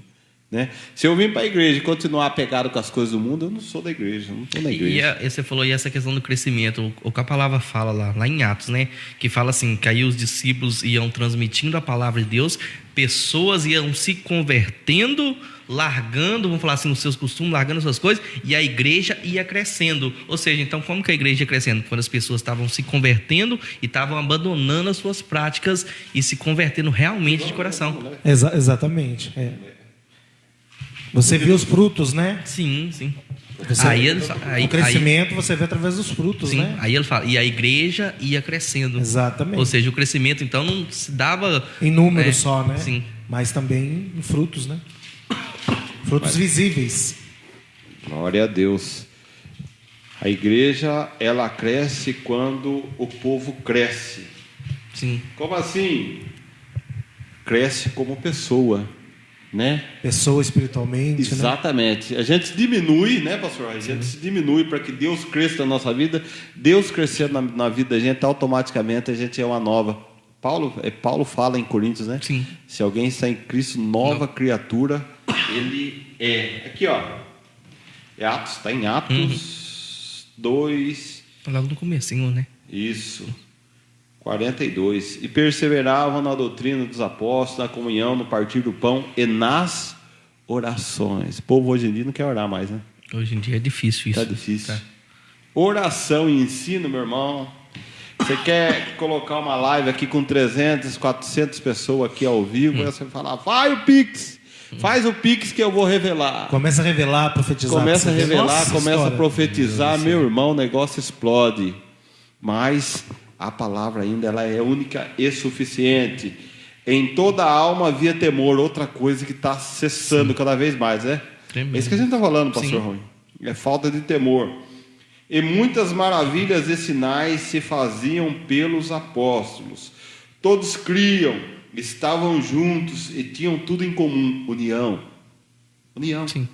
né? Se eu vim para a igreja e continuar apegado com as coisas do mundo, eu não sou da igreja, não estou na igreja. E você falou aí essa questão do crescimento, o que a palavra fala lá em Atos, né? Que fala assim, que aí os discípulos iam transmitindo a palavra de Deus, pessoas iam se convertendo, largando, vamos falar assim, os seus costumes, largando as suas coisas, e a igreja ia crescendo. Ou seja, então como que a igreja ia crescendo? Quando as pessoas estavam se convertendo e estavam abandonando as suas práticas e se convertendo realmente de coração. Exatamente. Você viu os frutos, né? Sim. O crescimento você vê através dos frutos, sim, né? Aí ele fala, e a igreja ia crescendo. Exatamente. Ou seja, o crescimento então não se dava em número só, né? Sim. Mas também em frutos, né? Frutos visíveis. Glória a Deus. A igreja, ela cresce quando o povo cresce. Sim. Como assim? cresce como pessoa, né? Pessoa espiritualmente, né? Exatamente. A gente diminui, né, pastor? A gente se diminui para que Deus cresça na nossa vida. Deus crescendo na vida da gente, automaticamente a gente é uma nova. Paulo fala em Coríntios, né? Sim. Se alguém está em Cristo, nova criatura, ele é. Aqui, ó. É Atos, está em Atos 2. Logo no comecinho, né? Isso. 42. E perseveravam na doutrina dos apóstolos, na comunhão, no partir do pão e nas orações. O povo hoje em dia não quer orar mais, né? Hoje em dia é difícil isso. Está difícil. Tá. Oração e ensino, meu irmão. Você quer colocar uma live aqui com 300, 400 pessoas aqui ao vivo, aí você fala, vai o Pix. Faz o Pix que eu vou revelar. Começa a revelar, profetizar. Começa a revelar, Nossa, começa história. a profetizar, meu irmão, o negócio explode. Mas a palavra ainda ela é única e suficiente. Em toda a alma havia temor, outra coisa que está cessando cada vez mais, né? Tremendo. É isso que a gente está falando, pastor Sim. Rui. É falta de temor. E muitas maravilhas e sinais se faziam pelos apóstolos. Todos criam, estavam juntos e tinham tudo em comum. União. União. Sim.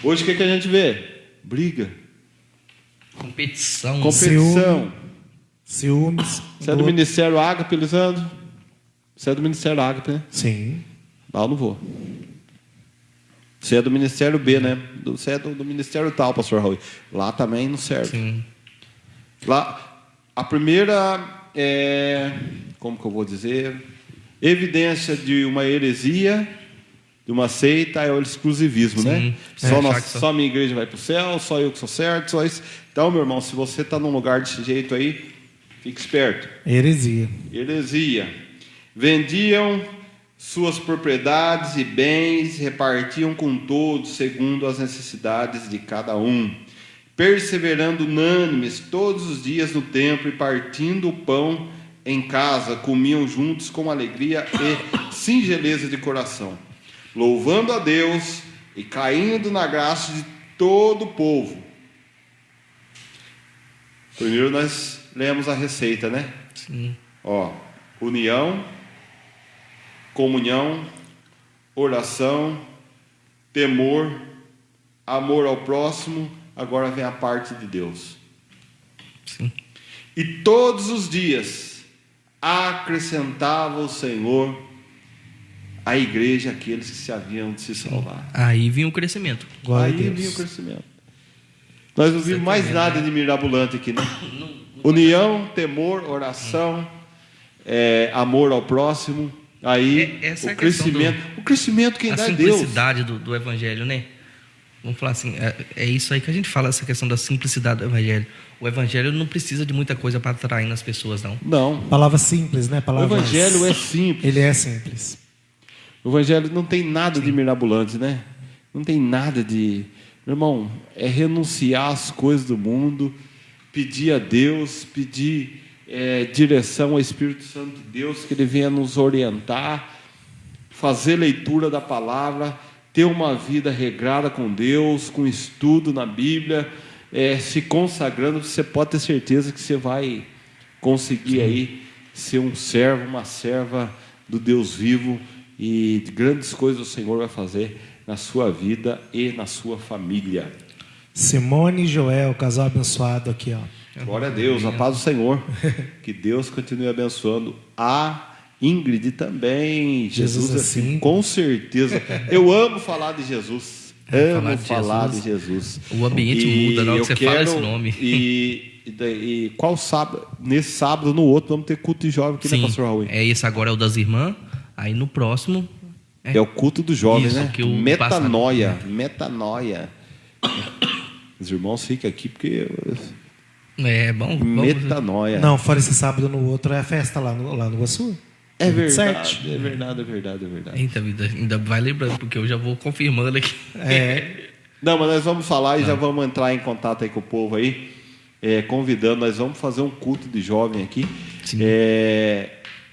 Hoje o que a gente vê? Briga. Competição. Competição. Ciúmes. Você é do Ministério Ágape, Lisandro? Você é do Ministério Ágape, né? Sim. Lá eu não vou. Você é do Ministério B, né? Você é do Ministério tal, pastor Raul. Lá também não serve. Sim. Lá, a primeira como que eu vou dizer? Evidência de uma heresia, de uma seita, é o exclusivismo, Sim. né? É, Só minha igreja vai para o céu, só eu que sou certo, só isso. Então, meu irmão, se você está num lugar desse jeito aí, fique esperto. Heresia. Heresia. Vendiam suas propriedades e bens, repartiam com todos, segundo as necessidades de cada um, perseverando unânimes todos os dias no templo e partindo o pão em casa, comiam juntos com alegria e singeleza de coração, louvando a Deus e caindo na graça de todo o povo. Primeiro nós lemos a receita, né? Sim. Ó, união, comunhão, oração, temor, amor ao próximo. Agora vem a parte de Deus. Sim. E todos os dias acrescentava o Senhor à igreja aqueles que se haviam de se salvar. Aí vinha o crescimento. Glória a Aí Deus. vinha o crescimento. Nós não vimos mais nada de mirabolante aqui, né? Não União, temor, oração, amor ao próximo. Aí Essa é o a questão crescimento. O crescimento quem a dá é Deus. simplicidade do evangelho, né? Vamos falar assim, é isso aí que a gente fala, essa questão da simplicidade do evangelho. O evangelho não precisa de muita coisa para atrair nas pessoas, não. Não. Palavra simples, né? O Palavras... evangelho é simples. Ele é simples. O evangelho não tem nada de mirabolante, né? Não tem nada de... Meu irmão, é renunciar às coisas do mundo, pedir a Deus, pedir direção ao Espírito Santo de Deus, que Ele venha nos orientar, fazer leitura da palavra, ter uma vida regrada com Deus, com estudo na Bíblia, se consagrando. Você pode ter certeza que você vai conseguir aí ser um servo, uma serva do Deus vivo, e grandes coisas o Senhor vai fazer na sua vida e na sua família. Simone e Joel, casal abençoado aqui, ó. Glória a Deus, a paz do Senhor. Que Deus continue abençoando a Ingrid também. Jesus assim, com certeza. Eu amo falar de Jesus. Amo falar de Jesus. O ambiente muda na hora que você fala esse nome. E qual sábado? Nesse sábado, no outro, vamos ter culto de jovem aqui, Sim, né, pastor Raul? esse agora é o das irmãs. Aí no próximo... É o culto do jovem, Isso, né? que o Metanoia. passado- Metanoia. Os irmãos ficam aqui porque... Vamos... Metanoia. Não, fora esse sábado no outro é a festa lá no Iguaçu. É 27. verdade, é verdade, é verdade, é verdade. Eita vida, ainda vai lembrando, porque eu já vou confirmando aqui. Não, mas nós vamos falar e já vamos entrar em contato aí com o povo aí, convidando. Nós vamos fazer um culto de jovem aqui. Sim.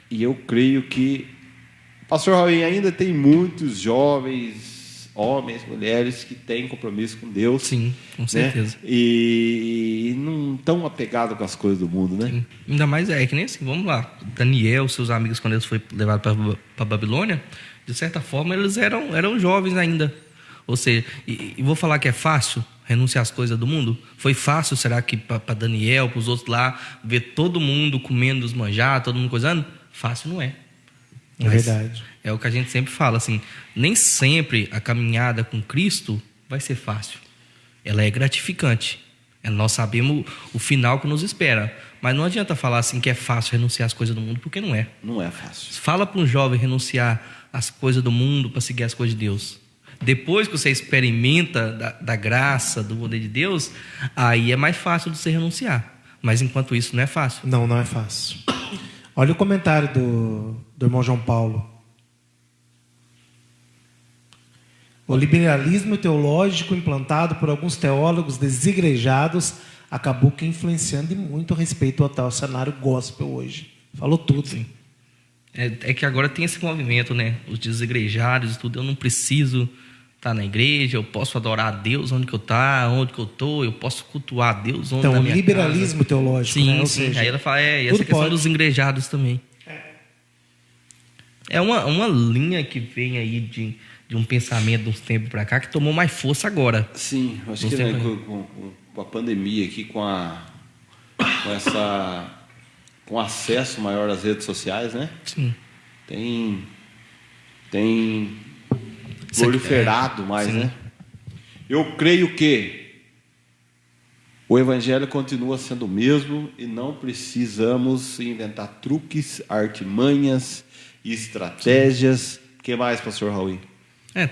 E eu creio que, pastor Raul, ainda tem muitos jovens, homens, mulheres que têm compromisso com Deus. Sim, com né? certeza. E não tão apegados com as coisas do mundo, né? Sim. Ainda mais que nem assim, vamos lá. Daniel, seus amigos, quando eles foram levados para Babilônia, de certa forma, eles eram jovens ainda. Ou seja, e vou falar que é fácil renunciar às coisas do mundo? Foi fácil, será que para Daniel, para os outros lá, ver todo mundo comendo os manjar, todo mundo coisando? Fácil não é. É verdade. É o que a gente sempre fala, assim, nem sempre a caminhada com Cristo vai ser fácil. Ela é gratificante. Nós sabemos o final que nos espera. Mas não adianta falar assim que é fácil renunciar às coisas do mundo, porque não é. Não é fácil. Fala para um jovem renunciar às coisas do mundo para seguir as coisas de Deus. Depois que você experimenta da graça, do poder de Deus, aí é mais fácil de você renunciar. Mas enquanto isso não é fácil. Não é fácil. Olha o comentário do irmão João Paulo. O liberalismo teológico implantado por alguns teólogos desigrejados acabou que influenciando e muito a respeito ao tal cenário gospel hoje. Falou tudo. Sim. É que agora tem esse movimento, né? Os desigrejados e tudo. Eu não preciso estar na igreja, eu posso adorar a Deus onde que eu estou, eu posso cultuar a Deus onde então, na minha liberalismo casa. teológico, Sim, né? Ou sim. seja, aí ela fala, e essa questão pode. dos igrejados também. É uma linha que vem aí de um pensamento de uns tempos para cá que tomou mais força agora. Sim, acho que com a pandemia aqui, com acesso maior às redes sociais, né? Sim. Tem proliferado mais, sim. né? Eu creio que o evangelho continua sendo o mesmo e não precisamos inventar truques, artimanhas, estratégias. O que mais, pastor Raul?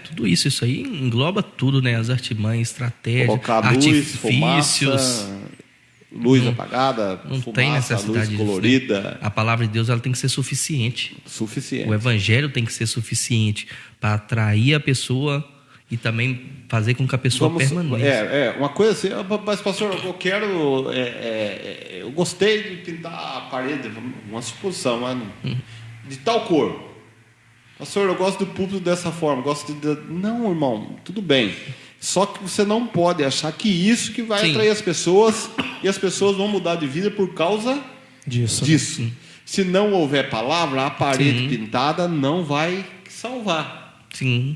Tudo isso aí engloba tudo, né? As artimanhas, estratégias, colocar artifícios. fumaça, luz apagada, não fumaça, tem necessidade luz colorida. Disso, né? A palavra de Deus ela tem que ser suficiente. Suficiente. O evangelho tem que ser suficiente para atrair a pessoa e também fazer com que a pessoa permaneça. Uma coisa assim, mas pastor, eu quero, eu gostei de pintar a parede, uma suposição, mas de tal cor. Pastor, eu gosto do púlpito dessa forma, Não, irmão, tudo bem. Só que você não pode achar que isso que vai atrair as pessoas e as pessoas vão mudar de vida por causa disso. Se não houver palavra, a parede pintada não vai salvar. Sim.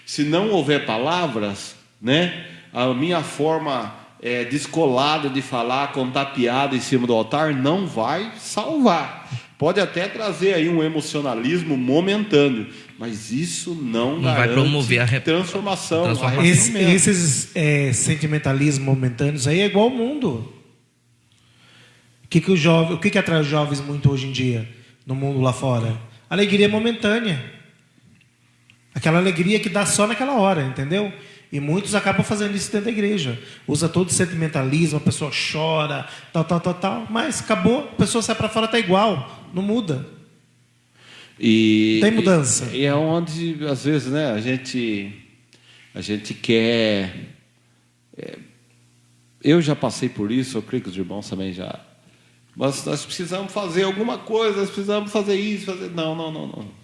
Se não houver palavras, né, a minha forma descolada de falar, contar piada em cima do altar, não vai salvar. Pode até trazer aí um emocionalismo momentâneo, mas isso não vai promover a transformação. Esses sentimentalismos momentâneos aí é igual ao mundo. O que atrai os jovens muito hoje em dia, no mundo lá fora? Alegria momentânea. Aquela alegria que dá só naquela hora, entendeu? E muitos acabam fazendo isso dentro da igreja. Usa todo o sentimentalismo, a pessoa chora, tal. Mas acabou, a pessoa sai para fora, está igual, não muda. Tem mudança. E é onde, às vezes, né, a gente quer... eu já passei por isso, eu creio que os irmãos também já... Mas nós precisamos fazer alguma coisa, nós precisamos fazer isso, Não.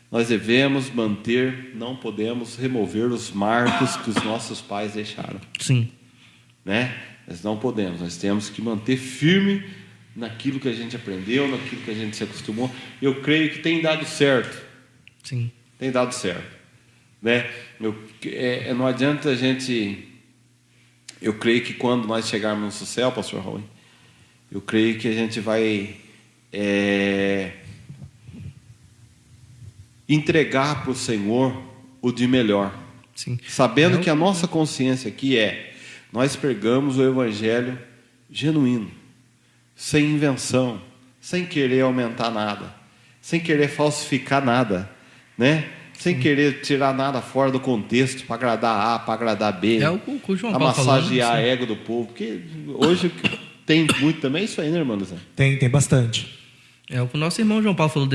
Nós devemos manter, não podemos remover os marcos que os nossos pais deixaram. Sim. Né? Nós não podemos, nós temos que manter firme naquilo que a gente aprendeu, naquilo que a gente se acostumou. Eu creio que tem dado certo. Sim. Tem dado certo. Né? Não adianta a gente... Eu creio que quando nós chegarmos no céu, pastor Raul, eu creio que a gente vai... entregar para o Senhor o de melhor. Sim. Sabendo que a nossa consciência aqui nós pregamos o evangelho genuíno, sem invenção, sem querer aumentar nada, sem querer falsificar nada, né? Sem querer tirar nada fora do contexto para agradar A, para agradar B, o que o João Paulo massagear falando, a ego do povo, porque hoje tem muito também isso aí, né, irmão? Tem bastante. O nosso irmão João Paulo falou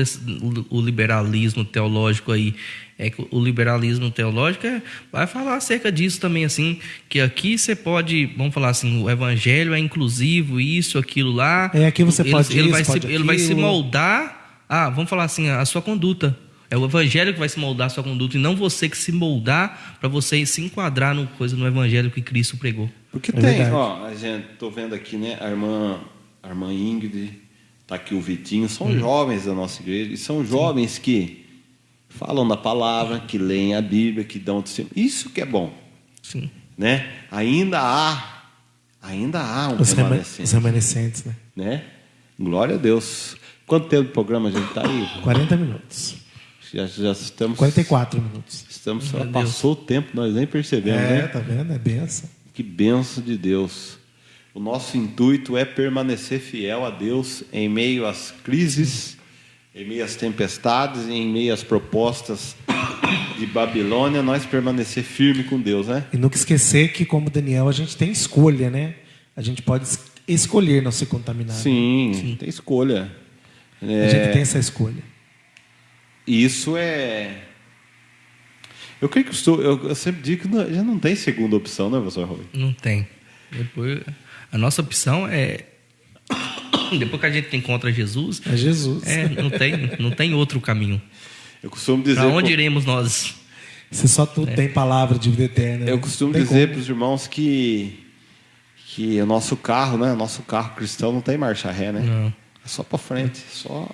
o liberalismo teológico aí. Que o liberalismo teológico vai falar acerca disso também, assim, que aqui você pode, vamos falar assim, o evangelho é inclusivo, isso, aquilo lá. Aqui você pode ele isso, ele vai se moldar, vamos falar assim, a sua conduta. É o evangelho que vai se moldar a sua conduta e não você que se moldar para você se enquadrar no evangelho que Cristo pregou. Porque É tem, verdade. ó, a gente, tô vendo aqui, né, a irmã Ingrid, tá aqui o Vitinho, são jovens da nossa igreja, e são jovens que falam da palavra, que leem a Bíblia, que dão testemunho. Isso que é bom, Sim. né? Ainda há um Os remanescente, remanescentes, né? né? Glória a Deus. Quanto tempo de programa a gente está aí? 40 minutos. Já estamos... 44 minutos. Já passou o tempo, nós nem percebemos, né? Tá vendo? É benção. Que bênção de Deus. O nosso intuito é permanecer fiel a Deus em meio às crises, em meio às tempestades, em meio às propostas de Babilônia, nós permanecer firme com Deus, né? E nunca esquecer que, como Daniel, a gente tem escolha, né? A gente pode escolher não se contaminar. Sim, tem escolha. A gente tem essa escolha. Isso é... Eu creio que eu sempre digo que já não tem segunda opção, né, pastor Rui? Não tem. Depois, a nossa opção é... Depois que a gente encontra Jesus... É Jesus. Não tem outro caminho. Eu costumo dizer... Para onde iremos nós? Se só tu tem palavra de vida eterna. Eu né? costumo Não tem dizer como. para os irmãos que o nosso carro, né? Nosso carro cristão não tem marcha ré, né? Não. É só para frente, só...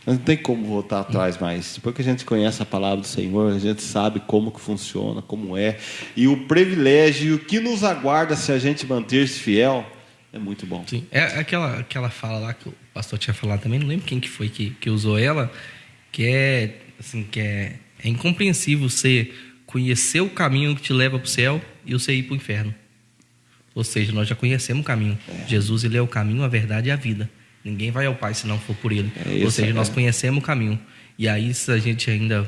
Não tem como voltar atrás mais. Depois que a gente conhece a palavra do Senhor, a gente sabe como que funciona, como é. E o privilégio que nos aguarda se a gente manter-se fiel é muito bom. Sim. É aquela fala lá que o pastor tinha falado também, não lembro quem que foi que usou ela, que é incompreensível você conhecer o caminho que te leva para o céu e você ir para o inferno. Ou seja, nós já conhecemos o caminho. Jesus, ele é o caminho, a verdade e a vida. Ninguém vai ao Pai se não for por ele. Ou seja, nós conhecemos o caminho. E aí, se a gente ainda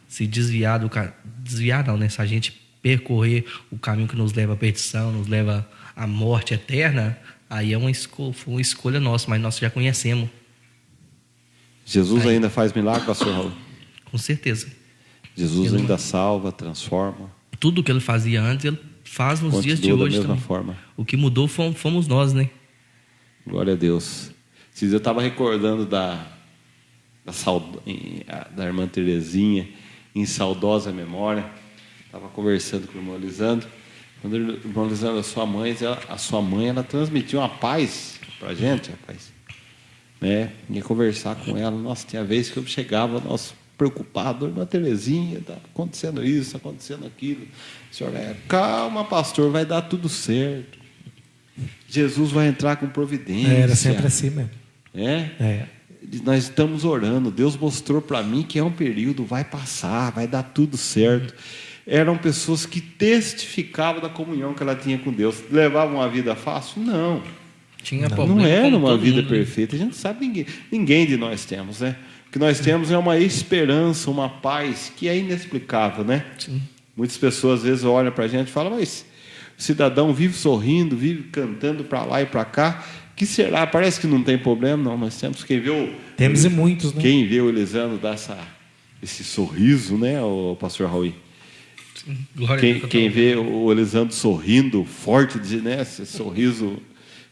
se desviar não, né? Se a gente percorrer o caminho que nos leva à perdição, nos leva à morte eterna, aí foi uma escolha nossa, mas nós já conhecemos. Jesus ainda faz milagre, pastor Raul? Com certeza. Jesus ainda salva, transforma. Tudo que ele fazia antes, ele faz nos dias de Continua hoje da mesma também. forma. O que mudou fomos nós, né? Glória a Deus. Esses dias eu estava recordando da irmã Terezinha, em saudosa memória. Estava conversando com o irmão Elisandro. Quando o irmão Elisandro, a sua mãe, ela transmitiu uma paz para a gente, rapaz. Né? Ia conversar com ela. Nossa, tinha vez que eu chegava, preocupado, irmã Terezinha, está acontecendo isso, está acontecendo aquilo. Senhor, calma, pastor, vai dar tudo certo. Jesus vai entrar com providência. Era sempre assim mesmo. Nós estamos orando. Deus mostrou para mim que é um período, vai passar, vai dar tudo certo. Eram pessoas que testificavam da comunhão que ela tinha com Deus. Levavam uma vida fácil? Não. Tinha problema. Não era como uma todo vida mundo, né? perfeita. A gente sabe, ninguém de nós temos, né? O que nós temos é uma esperança, uma paz que é inexplicável, né? Sim. Muitas pessoas às vezes olham para a gente e falam, mas o cidadão vive sorrindo, vive cantando para lá e para cá. Que será? Parece que não tem problema. Não, nós temos quem vê Temos e muitos, né? Quem vê o Elisandro dar esse sorriso, né, o pastor Raul? Quem vê o Elisandro sorrindo, forte, né, esse sorriso,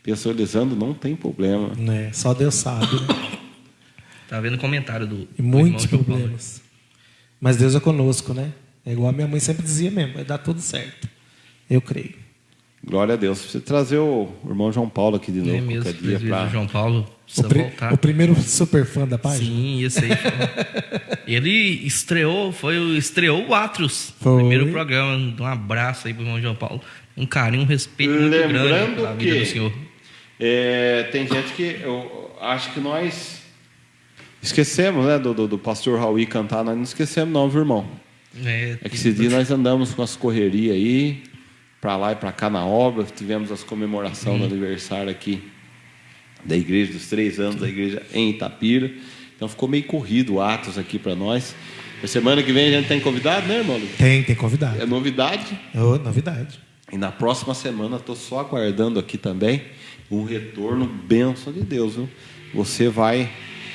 pensa, o Elisandro não tem problema. Só Deus sabe, né? Tá vendo o comentário do E muitos irmão João Paulo. problemas. Mas Deus é conosco, né? É igual a minha mãe sempre dizia mesmo, vai dar tudo certo. Eu creio. Glória a Deus. Você trazer o irmão João Paulo aqui de novo, É mesmo, qualquer dia presbítero João Paulo precisa voltar. O primeiro super fã da página. Sim, isso aí. Ele estreou o Atrios, Foi. primeiro programa. Um abraço aí pro irmão João Paulo. Um carinho, um respeito muito grande pela vida do senhor. Tem gente que eu acho que nós esquecemos, né, do pastor Raul cantar, nós não esquecemos não, viu, irmão? É que esse dia nós andamos com as correrias aí, para lá e para cá na obra, tivemos as comemorações do aniversário aqui da igreja, dos 3 anos da igreja em Itapira, então ficou meio corrido o Atos aqui para nós. A semana que vem a gente tem convidado, né, irmão? Tem convidado. É novidade. Novidade. E na próxima semana, estou só aguardando aqui também um retorno, bênção de Deus, viu? Você vai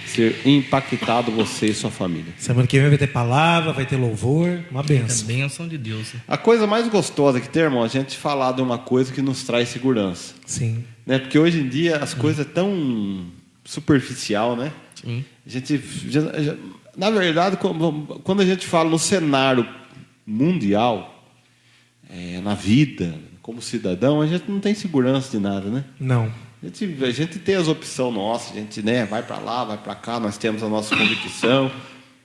ser impactado, você e sua família. Semana que vem vai ter palavra, vai ter louvor, uma bênção. É bênção de Deus. A coisa mais gostosa que tem, irmão, é a gente falar de uma coisa que nos traz segurança. Sim. Né? Porque hoje em dia as coisas tão superficial, né? Sim. A gente, na verdade, quando a gente fala no cenário mundial, na vida, como cidadão, a gente não tem segurança de nada, né? Não. A gente tem as opções nossas, a gente, né, vai para lá, vai para cá, nós temos a nossa convicção,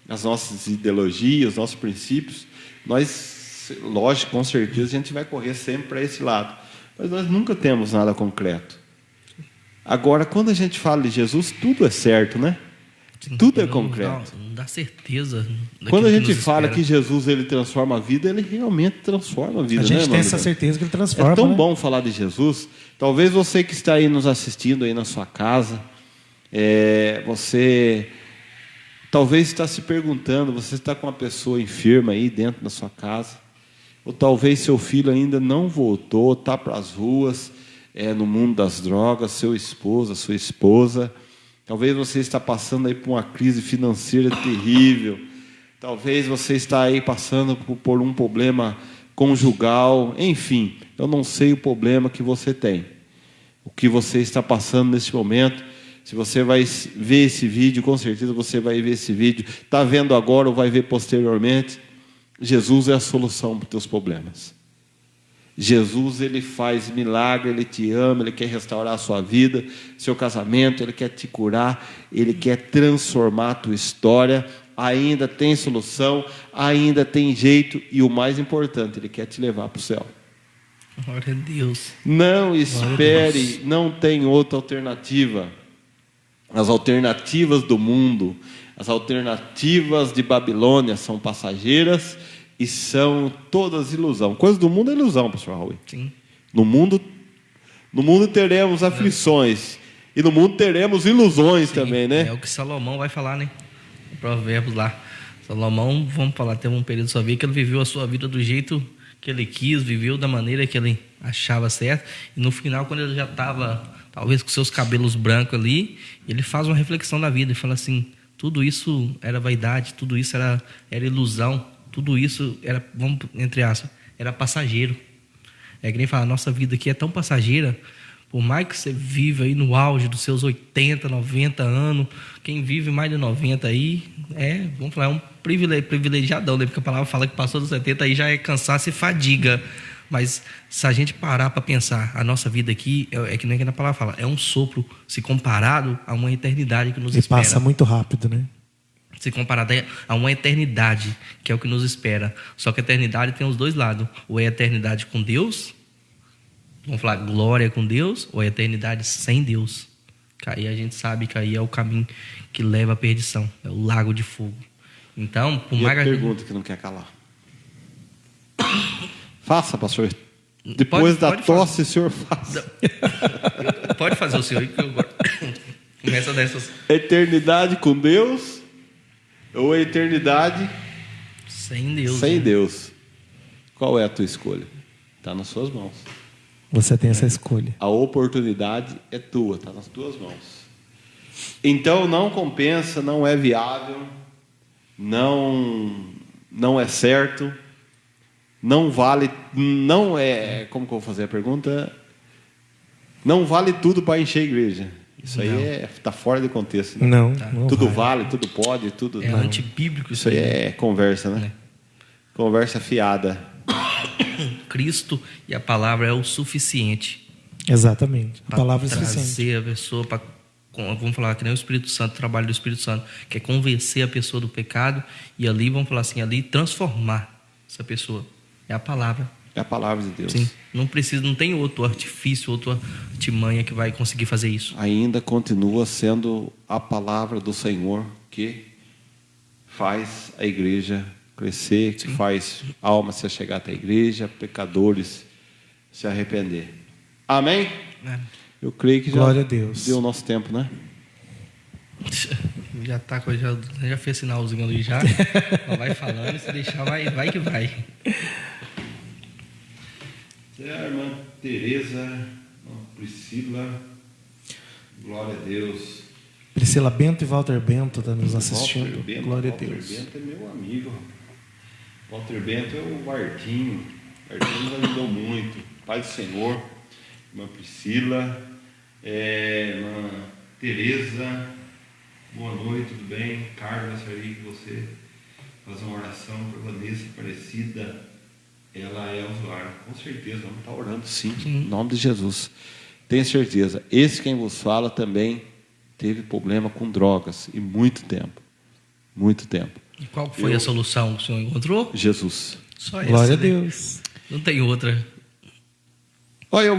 as nossas ideologias, os nossos princípios. Nós, lógico, com certeza, a gente vai correr sempre para esse lado. Mas nós nunca temos nada concreto. Agora, quando a gente fala de Jesus, tudo é certo, né? Tudo é concreto. Não dá certeza. Quando a gente fala que Jesus ele transforma a vida, ele realmente transforma a vida. A gente né, tem essa certeza que ele transforma. É tão né? bom falar de Jesus. Talvez você que está aí nos assistindo aí na sua casa, você talvez está se perguntando, você está com uma pessoa enferma aí dentro da sua casa, ou talvez seu filho ainda não voltou, está para as ruas, no mundo das drogas, seu esposo, sua esposa. Talvez você está passando aí por uma crise financeira terrível. Talvez você está aí passando por um problema conjugal. Enfim, eu não sei o problema que você tem. O que você está passando nesse momento. Se você vai ver esse vídeo, com certeza você vai ver esse vídeo. Está vendo agora ou vai ver posteriormente. Jesus é a solução para os teus problemas. Jesus, ele faz milagre, ele te ama, ele quer restaurar a sua vida, seu casamento, ele quer te curar, ele quer transformar a tua história. Ainda tem solução, ainda tem jeito, e o mais importante, ele quer te levar para o céu. Glória a Deus. Não espere, não tem outra alternativa. As alternativas do mundo, as alternativas de Babilônia são passageiras e são todas ilusão. Coisa do mundo é ilusão, pastor Raul. Sim. No mundo teremos aflições e no mundo teremos ilusões. Sim, também, né? É o que Salomão vai falar, né? Provérbios lá. Salomão, vamos falar, teve um período da sua vida que ele viveu a sua vida do jeito que ele quis, viveu da maneira que ele achava certo. E no final, quando ele já estava, talvez com seus cabelos brancos ali, ele faz uma reflexão da vida e fala assim: tudo isso era vaidade, tudo isso era ilusão. Tudo isso era, vamos, entre aspas, era passageiro. É que nem falar, a nossa vida aqui é tão passageira, por mais que você viva aí no auge dos seus 80, 90 anos, quem vive mais de 90 aí, vamos falar, é um privilegiadão, né? Porque a palavra fala que passou dos 70 aí já é cansaço e fadiga. Mas se a gente parar para pensar, a nossa vida aqui, é que nem que a palavra fala, é um sopro, se comparado a uma eternidade que nos espera. E passa muito rápido, né? Se comparado a uma eternidade, que é o que nos espera. Só que a eternidade tem os dois lados. Ou é a eternidade com Deus, vamos falar glória com Deus, ou é a eternidade sem Deus. Aí a gente sabe que aí é o caminho que leva à perdição. É o lago de fogo. Então, por mais a pergunta que não quer calar. Faça, pastor. Depois da tosse, o senhor faça. Pode fazer o senhor, que eu começa dessas. Eternidade com Deus ou a eternidade sem Deus? Sem Deus. Qual é a tua escolha? Está nas suas mãos. Você tem essa escolha. A oportunidade é tua, está nas tuas mãos. Então não compensa, não é viável, não é certo, não vale, não é, como que eu vou fazer a pergunta? Não vale tudo para encher a igreja. Isso aí está fora de contexto. Né? Não, tá. Não tudo vale. tudo pode, tudo. É antibíblico isso aí. É conversa, né? Conversa fiada. Cristo e a palavra é o suficiente. Exatamente. A palavra é suficiente. Trazer a pessoa para, vamos falar que nem o Espírito Santo, o trabalho do Espírito Santo, que é convencer a pessoa do pecado e ali, vamos falar assim, ali transformar essa pessoa. É a palavra. É a palavra de Deus. Sim. Não tem outro artifício, outra artimanha que vai conseguir fazer isso. Ainda continua sendo a palavra do Senhor que faz a igreja crescer, que faz almas se chegar até a igreja, pecadores se arrepender. Amém? Eu creio que Glória a Deus. Deu o nosso tempo, né? Já tá, já fez sinalzinho ali já. Vai falando, se deixar, vai que vai. É a irmã Tereza, irmã Priscila, glória a Deus. Priscila Bento e Walter Bento estão nos assistindo. Glória a Deus. Walter Bento é meu amigo. Walter Bento é o Vartinho. O Vartinho nos ajudou muito. Pai do Senhor, irmã Priscila, irmã Tereza, boa noite, tudo bem? Carlos, gostaria que você faça uma oração para Vanessa Aparecida. ela é usuária. Com certeza, vamos estar orando sim, em nome de Jesus. Tenho certeza. Esse quem vos fala também teve problema com drogas, e muito tempo. Muito tempo. E qual foi a solução que o senhor encontrou? Jesus. Só essa, Glória a né? Deus. Não tem outra. Olha,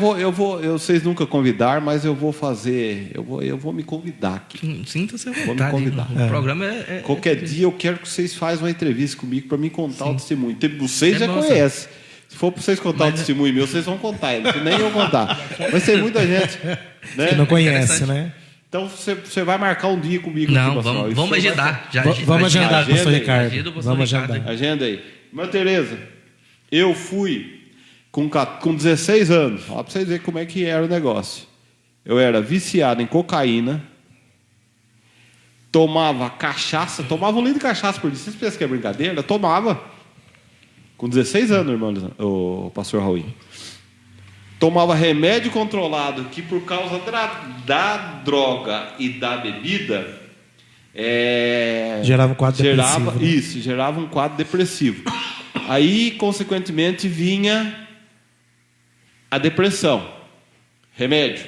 vocês nunca convidaram, mas eu vou fazer, eu vou me convidar aqui. Sinta-se à me vontade. convidar. O programa é Qualquer dia eu quero que vocês façam uma entrevista comigo para me contar o testemunho. Vocês É já bom, conhecem. Se for para vocês contar o testemunho meu, vocês vão contar. Nem eu contar. Mas tem muita gente, né? Que não conhece, interessante. né? Então você vai marcar um dia comigo. Não, aqui, pastor. vamos agendar. Vamos agendar, agenda pastor aí. Ricardo. Agenda o pastor Vamos Ricardo agendar. Agenda aí. Irmã Tereza, eu fui com 16 anos. Ó, para vocês verem como é que era o negócio. Eu era viciado em cocaína, tomava cachaça, tomava 1 litro de cachaça por dia. Vocês pensam que é brincadeira? Eu tomava. Com 16 anos, irmão, o pastor Raul. Tomava remédio controlado que por causa da droga e da bebida gerava um quadro depressivo, né? Isso, gerava um quadro depressivo. Aí, consequentemente, vinha a depressão. Remédio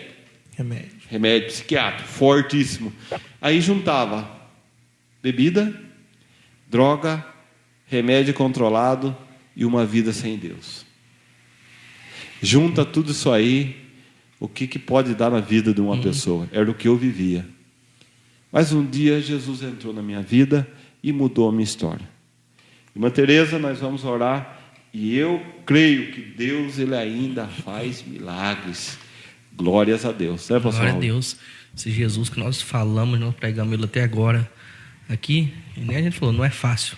psiquiátrico, fortíssimo. Aí juntava bebida, droga, remédio controlado e uma vida sem Deus. Junta tudo isso aí, o que pode dar na vida de uma pessoa? Era o que eu vivia. Mas um dia Jesus entrou na minha vida e mudou a minha história. Irmã Tereza, nós vamos orar e eu creio que Deus ele ainda faz milagres. Glórias a Deus. Né, pastor Glória a Raul? Deus. Esse Jesus que nós falamos, nós pregamos ele até agora aqui, e nem a gente falou, não é fácil.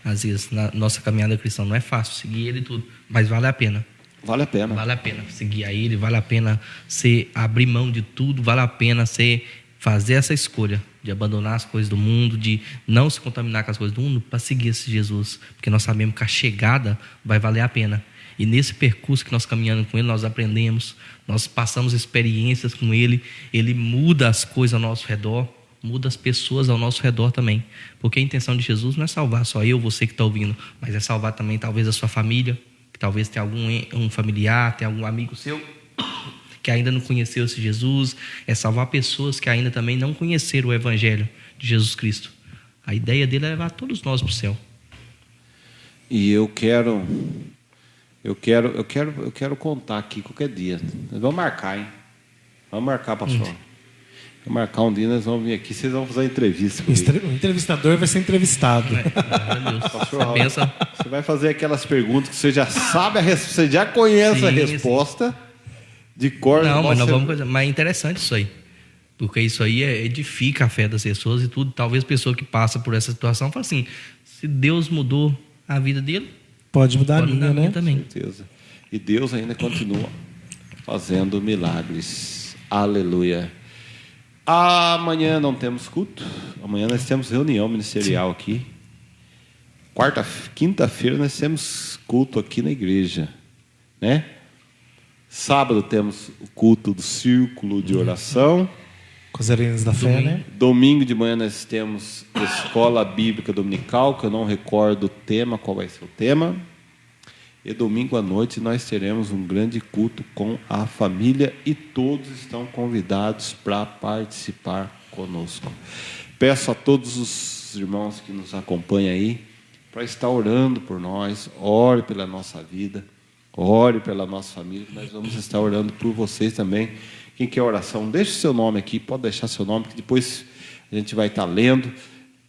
Às vezes, na nossa caminhada cristã, não é fácil seguir ele e tudo, mas vale a pena. Vale a pena. Vale a pena seguir a ele, vale a pena você abrir mão de tudo, vale a pena você fazer essa escolha de abandonar as coisas do mundo, de não se contaminar com as coisas do mundo para seguir esse Jesus, porque nós sabemos que a chegada vai valer a pena. E nesse percurso que nós caminhando com ele, nós aprendemos, nós passamos experiências com ele, ele muda as coisas ao nosso redor, muda as pessoas ao nosso redor também. Porque a intenção de Jesus não é salvar só eu, você que está ouvindo, mas é salvar também talvez a sua família, que talvez tenha um familiar, tenha algum amigo seu que ainda não conheceu esse Jesus, é salvar pessoas que ainda também não conheceram o Evangelho de Jesus Cristo. A ideia dele é levar todos nós para o céu. E eu quero contar aqui qualquer dia. Nós vamos marcar, hein? Vamos marcar, pastor. Vamos marcar um dia, nós vamos vir aqui, vocês vão fazer uma entrevista comigo. O entrevistador vai ser entrevistado. Pastor Raul, você vai fazer aquelas perguntas que você já sabe você já conhece a resposta de cor. Não, mas nós vamos fazer. Mas é interessante isso aí. Porque isso aí edifica a fé das pessoas e tudo. Talvez a pessoa que passa por essa situação fala assim: se Deus mudou a vida dele, pode mudar a minha, né? Também. Com certeza. E Deus ainda continua fazendo milagres. Aleluia. Amanhã não temos culto. Amanhã nós temos reunião ministerial aqui. Quinta-feira nós temos culto aqui na igreja, né? Sábado temos o culto do círculo de oração. Com as arenas da fé, né? Domingo de manhã nós temos escola bíblica dominical, que eu não recordo o tema, qual vai ser o tema. E domingo à noite nós teremos um grande culto com a família e todos estão convidados para participar conosco. Peço a todos os irmãos que nos acompanham aí para estar orando por nós, ore pela nossa vida, ore pela nossa família, que nós vamos estar orando por vocês também. Quem quer oração, deixe seu nome aqui, pode deixar seu nome, que depois a gente vai estar lendo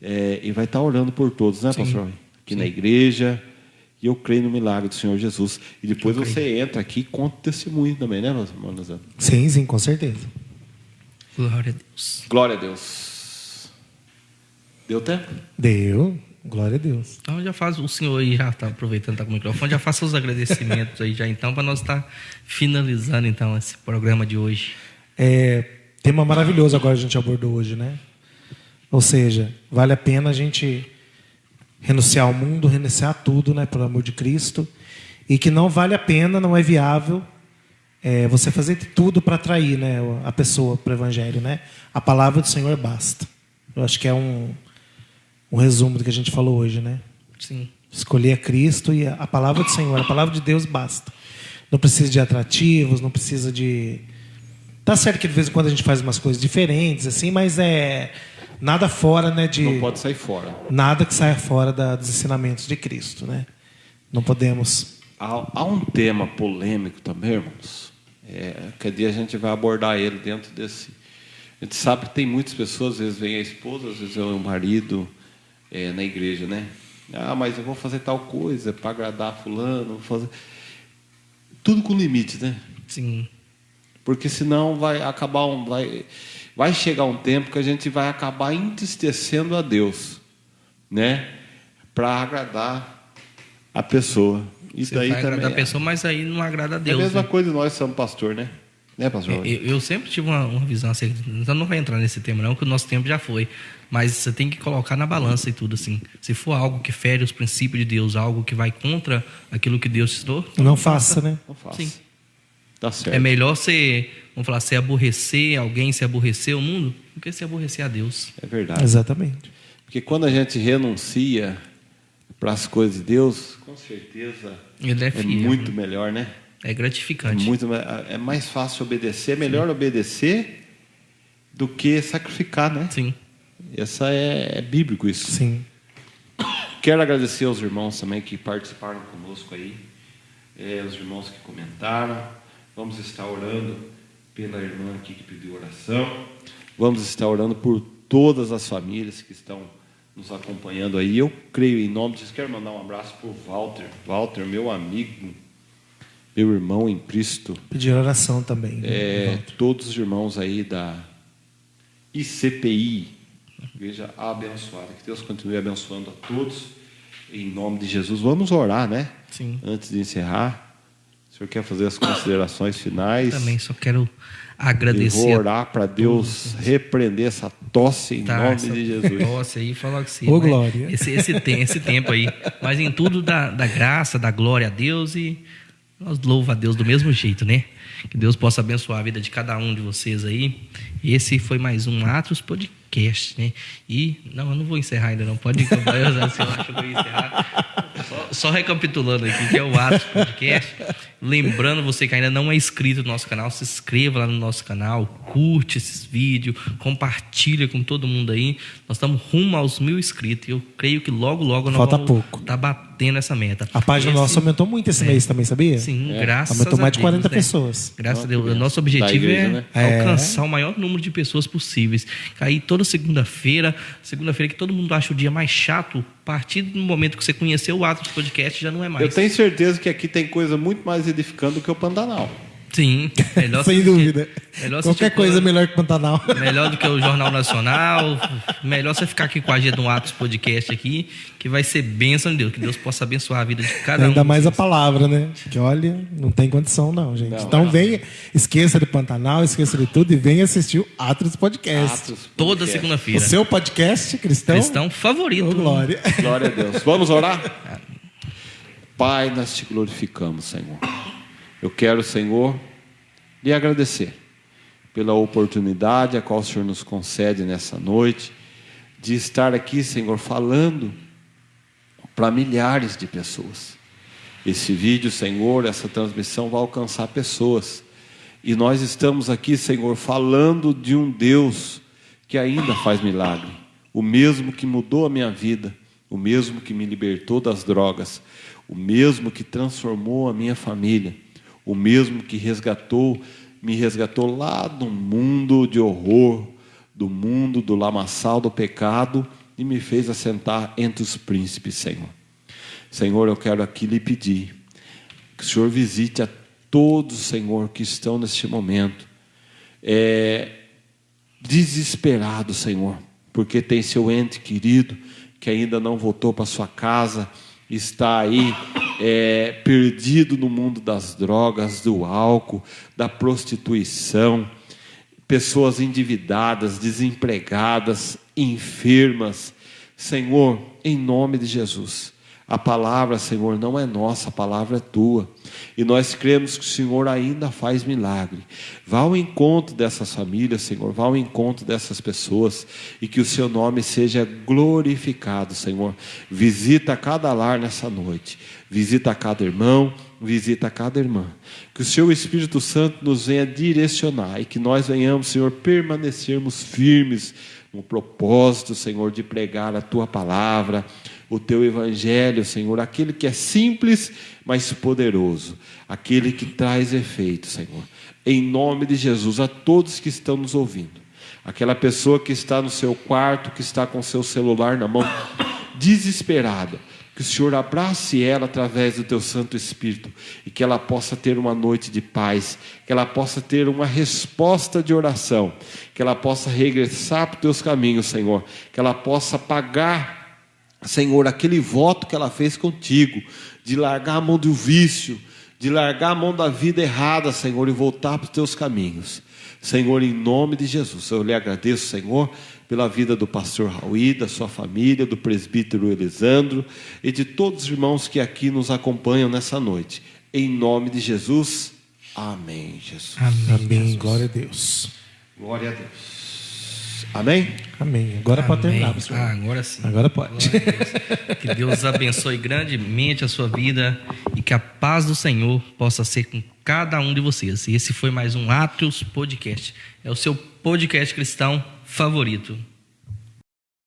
e vai estar orando por todos, né, pastor? Aqui na igreja. E eu creio no milagre do Senhor Jesus. E depois você entra aqui e conta o testemunho também, né, Nozano? Sim, com certeza. Glória a Deus. Glória a Deus. Deu tempo? Deu. Glória a Deus. Então já faz, o senhor aí já está aproveitando, está com o microfone, já faça os agradecimentos aí já então, para nós estar finalizando então esse programa de hoje. Tema maravilhoso agora a gente abordou hoje, né? Ou seja, vale a pena a gente renunciar ao mundo, renunciar a tudo, né, pelo amor de Cristo, e que não vale a pena, não é viável você fazer tudo para atrair, né, a pessoa para o Evangelho, né? A palavra do Senhor basta. Eu acho que é um resumo do que a gente falou hoje, né? Sim. Escolher a Cristo e a palavra do Senhor, a palavra de Deus basta. Não precisa de atrativos, não precisa de... Tá certo que de vez em quando a gente faz umas coisas diferentes, assim, mas nada fora, né? Não pode sair fora. Nada que saia fora dos ensinamentos de Cristo, né? Não podemos... Há um tema polêmico também, irmãos. Que dia a gente vai abordar ele dentro desse... A gente sabe que tem muitas pessoas, às vezes vem a esposa, às vezes é o marido na igreja, né? Mas eu vou fazer tal coisa para agradar fulano, vou fazer... Tudo com limite, né? Sim. Porque senão vai chegar um tempo que a gente vai acabar entristecendo a Deus, né? Para agradar a pessoa. Você vai agradar a pessoa, mas aí não agrada a Deus. É a mesma né? coisa nós somos pastor, né? Né, pastor? Eu sempre tive uma visão assim, então não vai entrar nesse tema não, que o nosso tempo já foi, mas você tem que colocar na balança e tudo assim. Se for algo que fere os princípios de Deus, algo que vai contra aquilo que Deus ensinou, não faça, né? Não faça. Sim. Tá certo. É melhor você aborrecer alguém, se aborrecer o mundo, do que se aborrecer a Deus. É verdade. Exatamente. Porque quando a gente renuncia para as coisas de Deus, com certeza Ele é fiel, muito né? melhor, né? É gratificante. É mais fácil obedecer, é melhor obedecer do que sacrificar, né? Sim. Essa é bíblico isso. Sim. Quero agradecer aos irmãos também que participaram conosco aí, os irmãos que comentaram. Vamos estar orando pela irmã aqui que pediu oração. Vamos estar orando por todas as famílias que estão nos acompanhando aí. Eu creio em nome de Jesus. Quero mandar um abraço para o Walter. Walter, meu amigo, meu irmão em Cristo. Pedir oração também. Né? Todos os irmãos aí da ICPI, Igreja Abençoada. Que Deus continue abençoando a todos. Em nome de Jesus. Vamos orar, né? Sim. Antes de encerrar. O senhor quer fazer as considerações finais? Também só quero agradecer. Eu vou orar para Deus repreender essa tosse em nome de Jesus. Tosse aí, falar que sim. Ô, glória. Esse tempo aí. Mas em tudo da graça, da glória a Deus, e nós louva a Deus do mesmo jeito, né? Que Deus possa abençoar a vida de cada um de vocês aí. Esse foi mais um Atos Podcast, né? E, não, eu não vou encerrar ainda não. Pode acompanhar, eu acho que eu vou encerrar. Só recapitulando aqui, que é o Atos Podcast. Lembrando, você que ainda não é inscrito no nosso canal, se inscreva lá no nosso canal, curte esses vídeos, compartilha com todo mundo aí. Nós estamos rumo aos 1.000 inscritos. Eu creio que logo nós Falta vamos pouco. estar batendo essa meta. A página nossa aumentou muito esse mês também, sabia? Sim, graças a Deus. Aumentou mais de 40 né? pessoas. Graças a Deus. O nosso objetivo igreja, né? alcançar o maior número de pessoas possíveis. Aí toda segunda-feira que todo mundo acha o dia mais chato, a partir do momento que você conheceu o Atos Podcast, já não é mais. Eu tenho certeza que aqui tem coisa muito mais edificante do que o Pantanal. Sim, melhor Sem dúvida. Melhor Qualquer coisa melhor que Pantanal. melhor do que o Jornal Nacional. Melhor você ficar aqui com a gente no Atos Podcast aqui, que vai ser bênção de Deus. Que Deus possa abençoar a vida de cada um. Ainda mais a palavra, né? Que olha, não tem condição não, gente. Não, então venha, esqueça de Pantanal, esqueça de tudo e venha assistir o Atos Podcast. Toda segunda-feira. O seu podcast cristão favorito. Ô, glória. Glória a Deus. Vamos orar? Pai, nós te glorificamos, Senhor. Eu quero, Senhor, lhe agradecer pela oportunidade a qual o Senhor nos concede nessa noite de estar aqui, Senhor, falando para milhares de pessoas. Esse vídeo, Senhor, essa transmissão vai alcançar pessoas. E nós estamos aqui, Senhor, falando de um Deus que ainda faz milagre. O mesmo que mudou a minha vida, o mesmo que me libertou das drogas, o mesmo que transformou a minha família, o mesmo que me resgatou lá do mundo de horror, do mundo do lamaçal do pecado, e me fez assentar entre os príncipes, Senhor. Senhor, eu quero aqui lhe pedir que o Senhor visite a todos, Senhor, que estão neste momento desesperados, Senhor, porque tem seu ente querido que ainda não voltou para sua casa, está aí perdido no mundo das drogas, do álcool, da prostituição, pessoas endividadas, desempregadas, enfermas. Senhor, em nome de Jesus, A palavra, Senhor, não é nossa, a palavra é tua. E nós cremos que o Senhor ainda faz milagre. Vá ao encontro dessas famílias, Senhor, vá ao encontro dessas pessoas, e que o seu nome seja glorificado, Senhor. Visita cada lar nessa noite, visita cada irmão, visita cada irmã. Que o seu Espírito Santo nos venha direcionar, e que nós venhamos, Senhor, permanecermos firmes no propósito, Senhor, de pregar a tua palavra, o teu evangelho, Senhor, aquele que é simples, mas poderoso, aquele que traz efeito, Senhor. Em nome de Jesus, a todos que estão nos ouvindo, aquela pessoa que está no seu quarto, que está com seu celular na mão, desesperada, que o Senhor abrace ela através do teu Santo Espírito, e que ela possa ter uma noite de paz, que ela possa ter uma resposta de oração, que ela possa regressar para os teus caminhos, Senhor, que ela possa pagar, Senhor, aquele voto que ela fez contigo, de largar a mão do vício, de largar a mão da vida errada, Senhor, e voltar para os teus caminhos. Senhor, em nome de Jesus, eu lhe agradeço, Senhor, pela vida do pastor Raul, da sua família, do presbítero Elisandro e de todos os irmãos que aqui nos acompanham nessa noite. Em nome de Jesus, amém, Jesus. Amém. Jesus. Glória a Deus. Glória a Deus. Amém? Amém. Agora pode terminar, pastor. Agora sim. Agora pode. Glória a Deus. Que Deus abençoe grandemente a sua vida e que a paz do Senhor possa ser com cada um de vocês. E esse foi mais um Atos Podcast. É o seu podcast cristão favorito.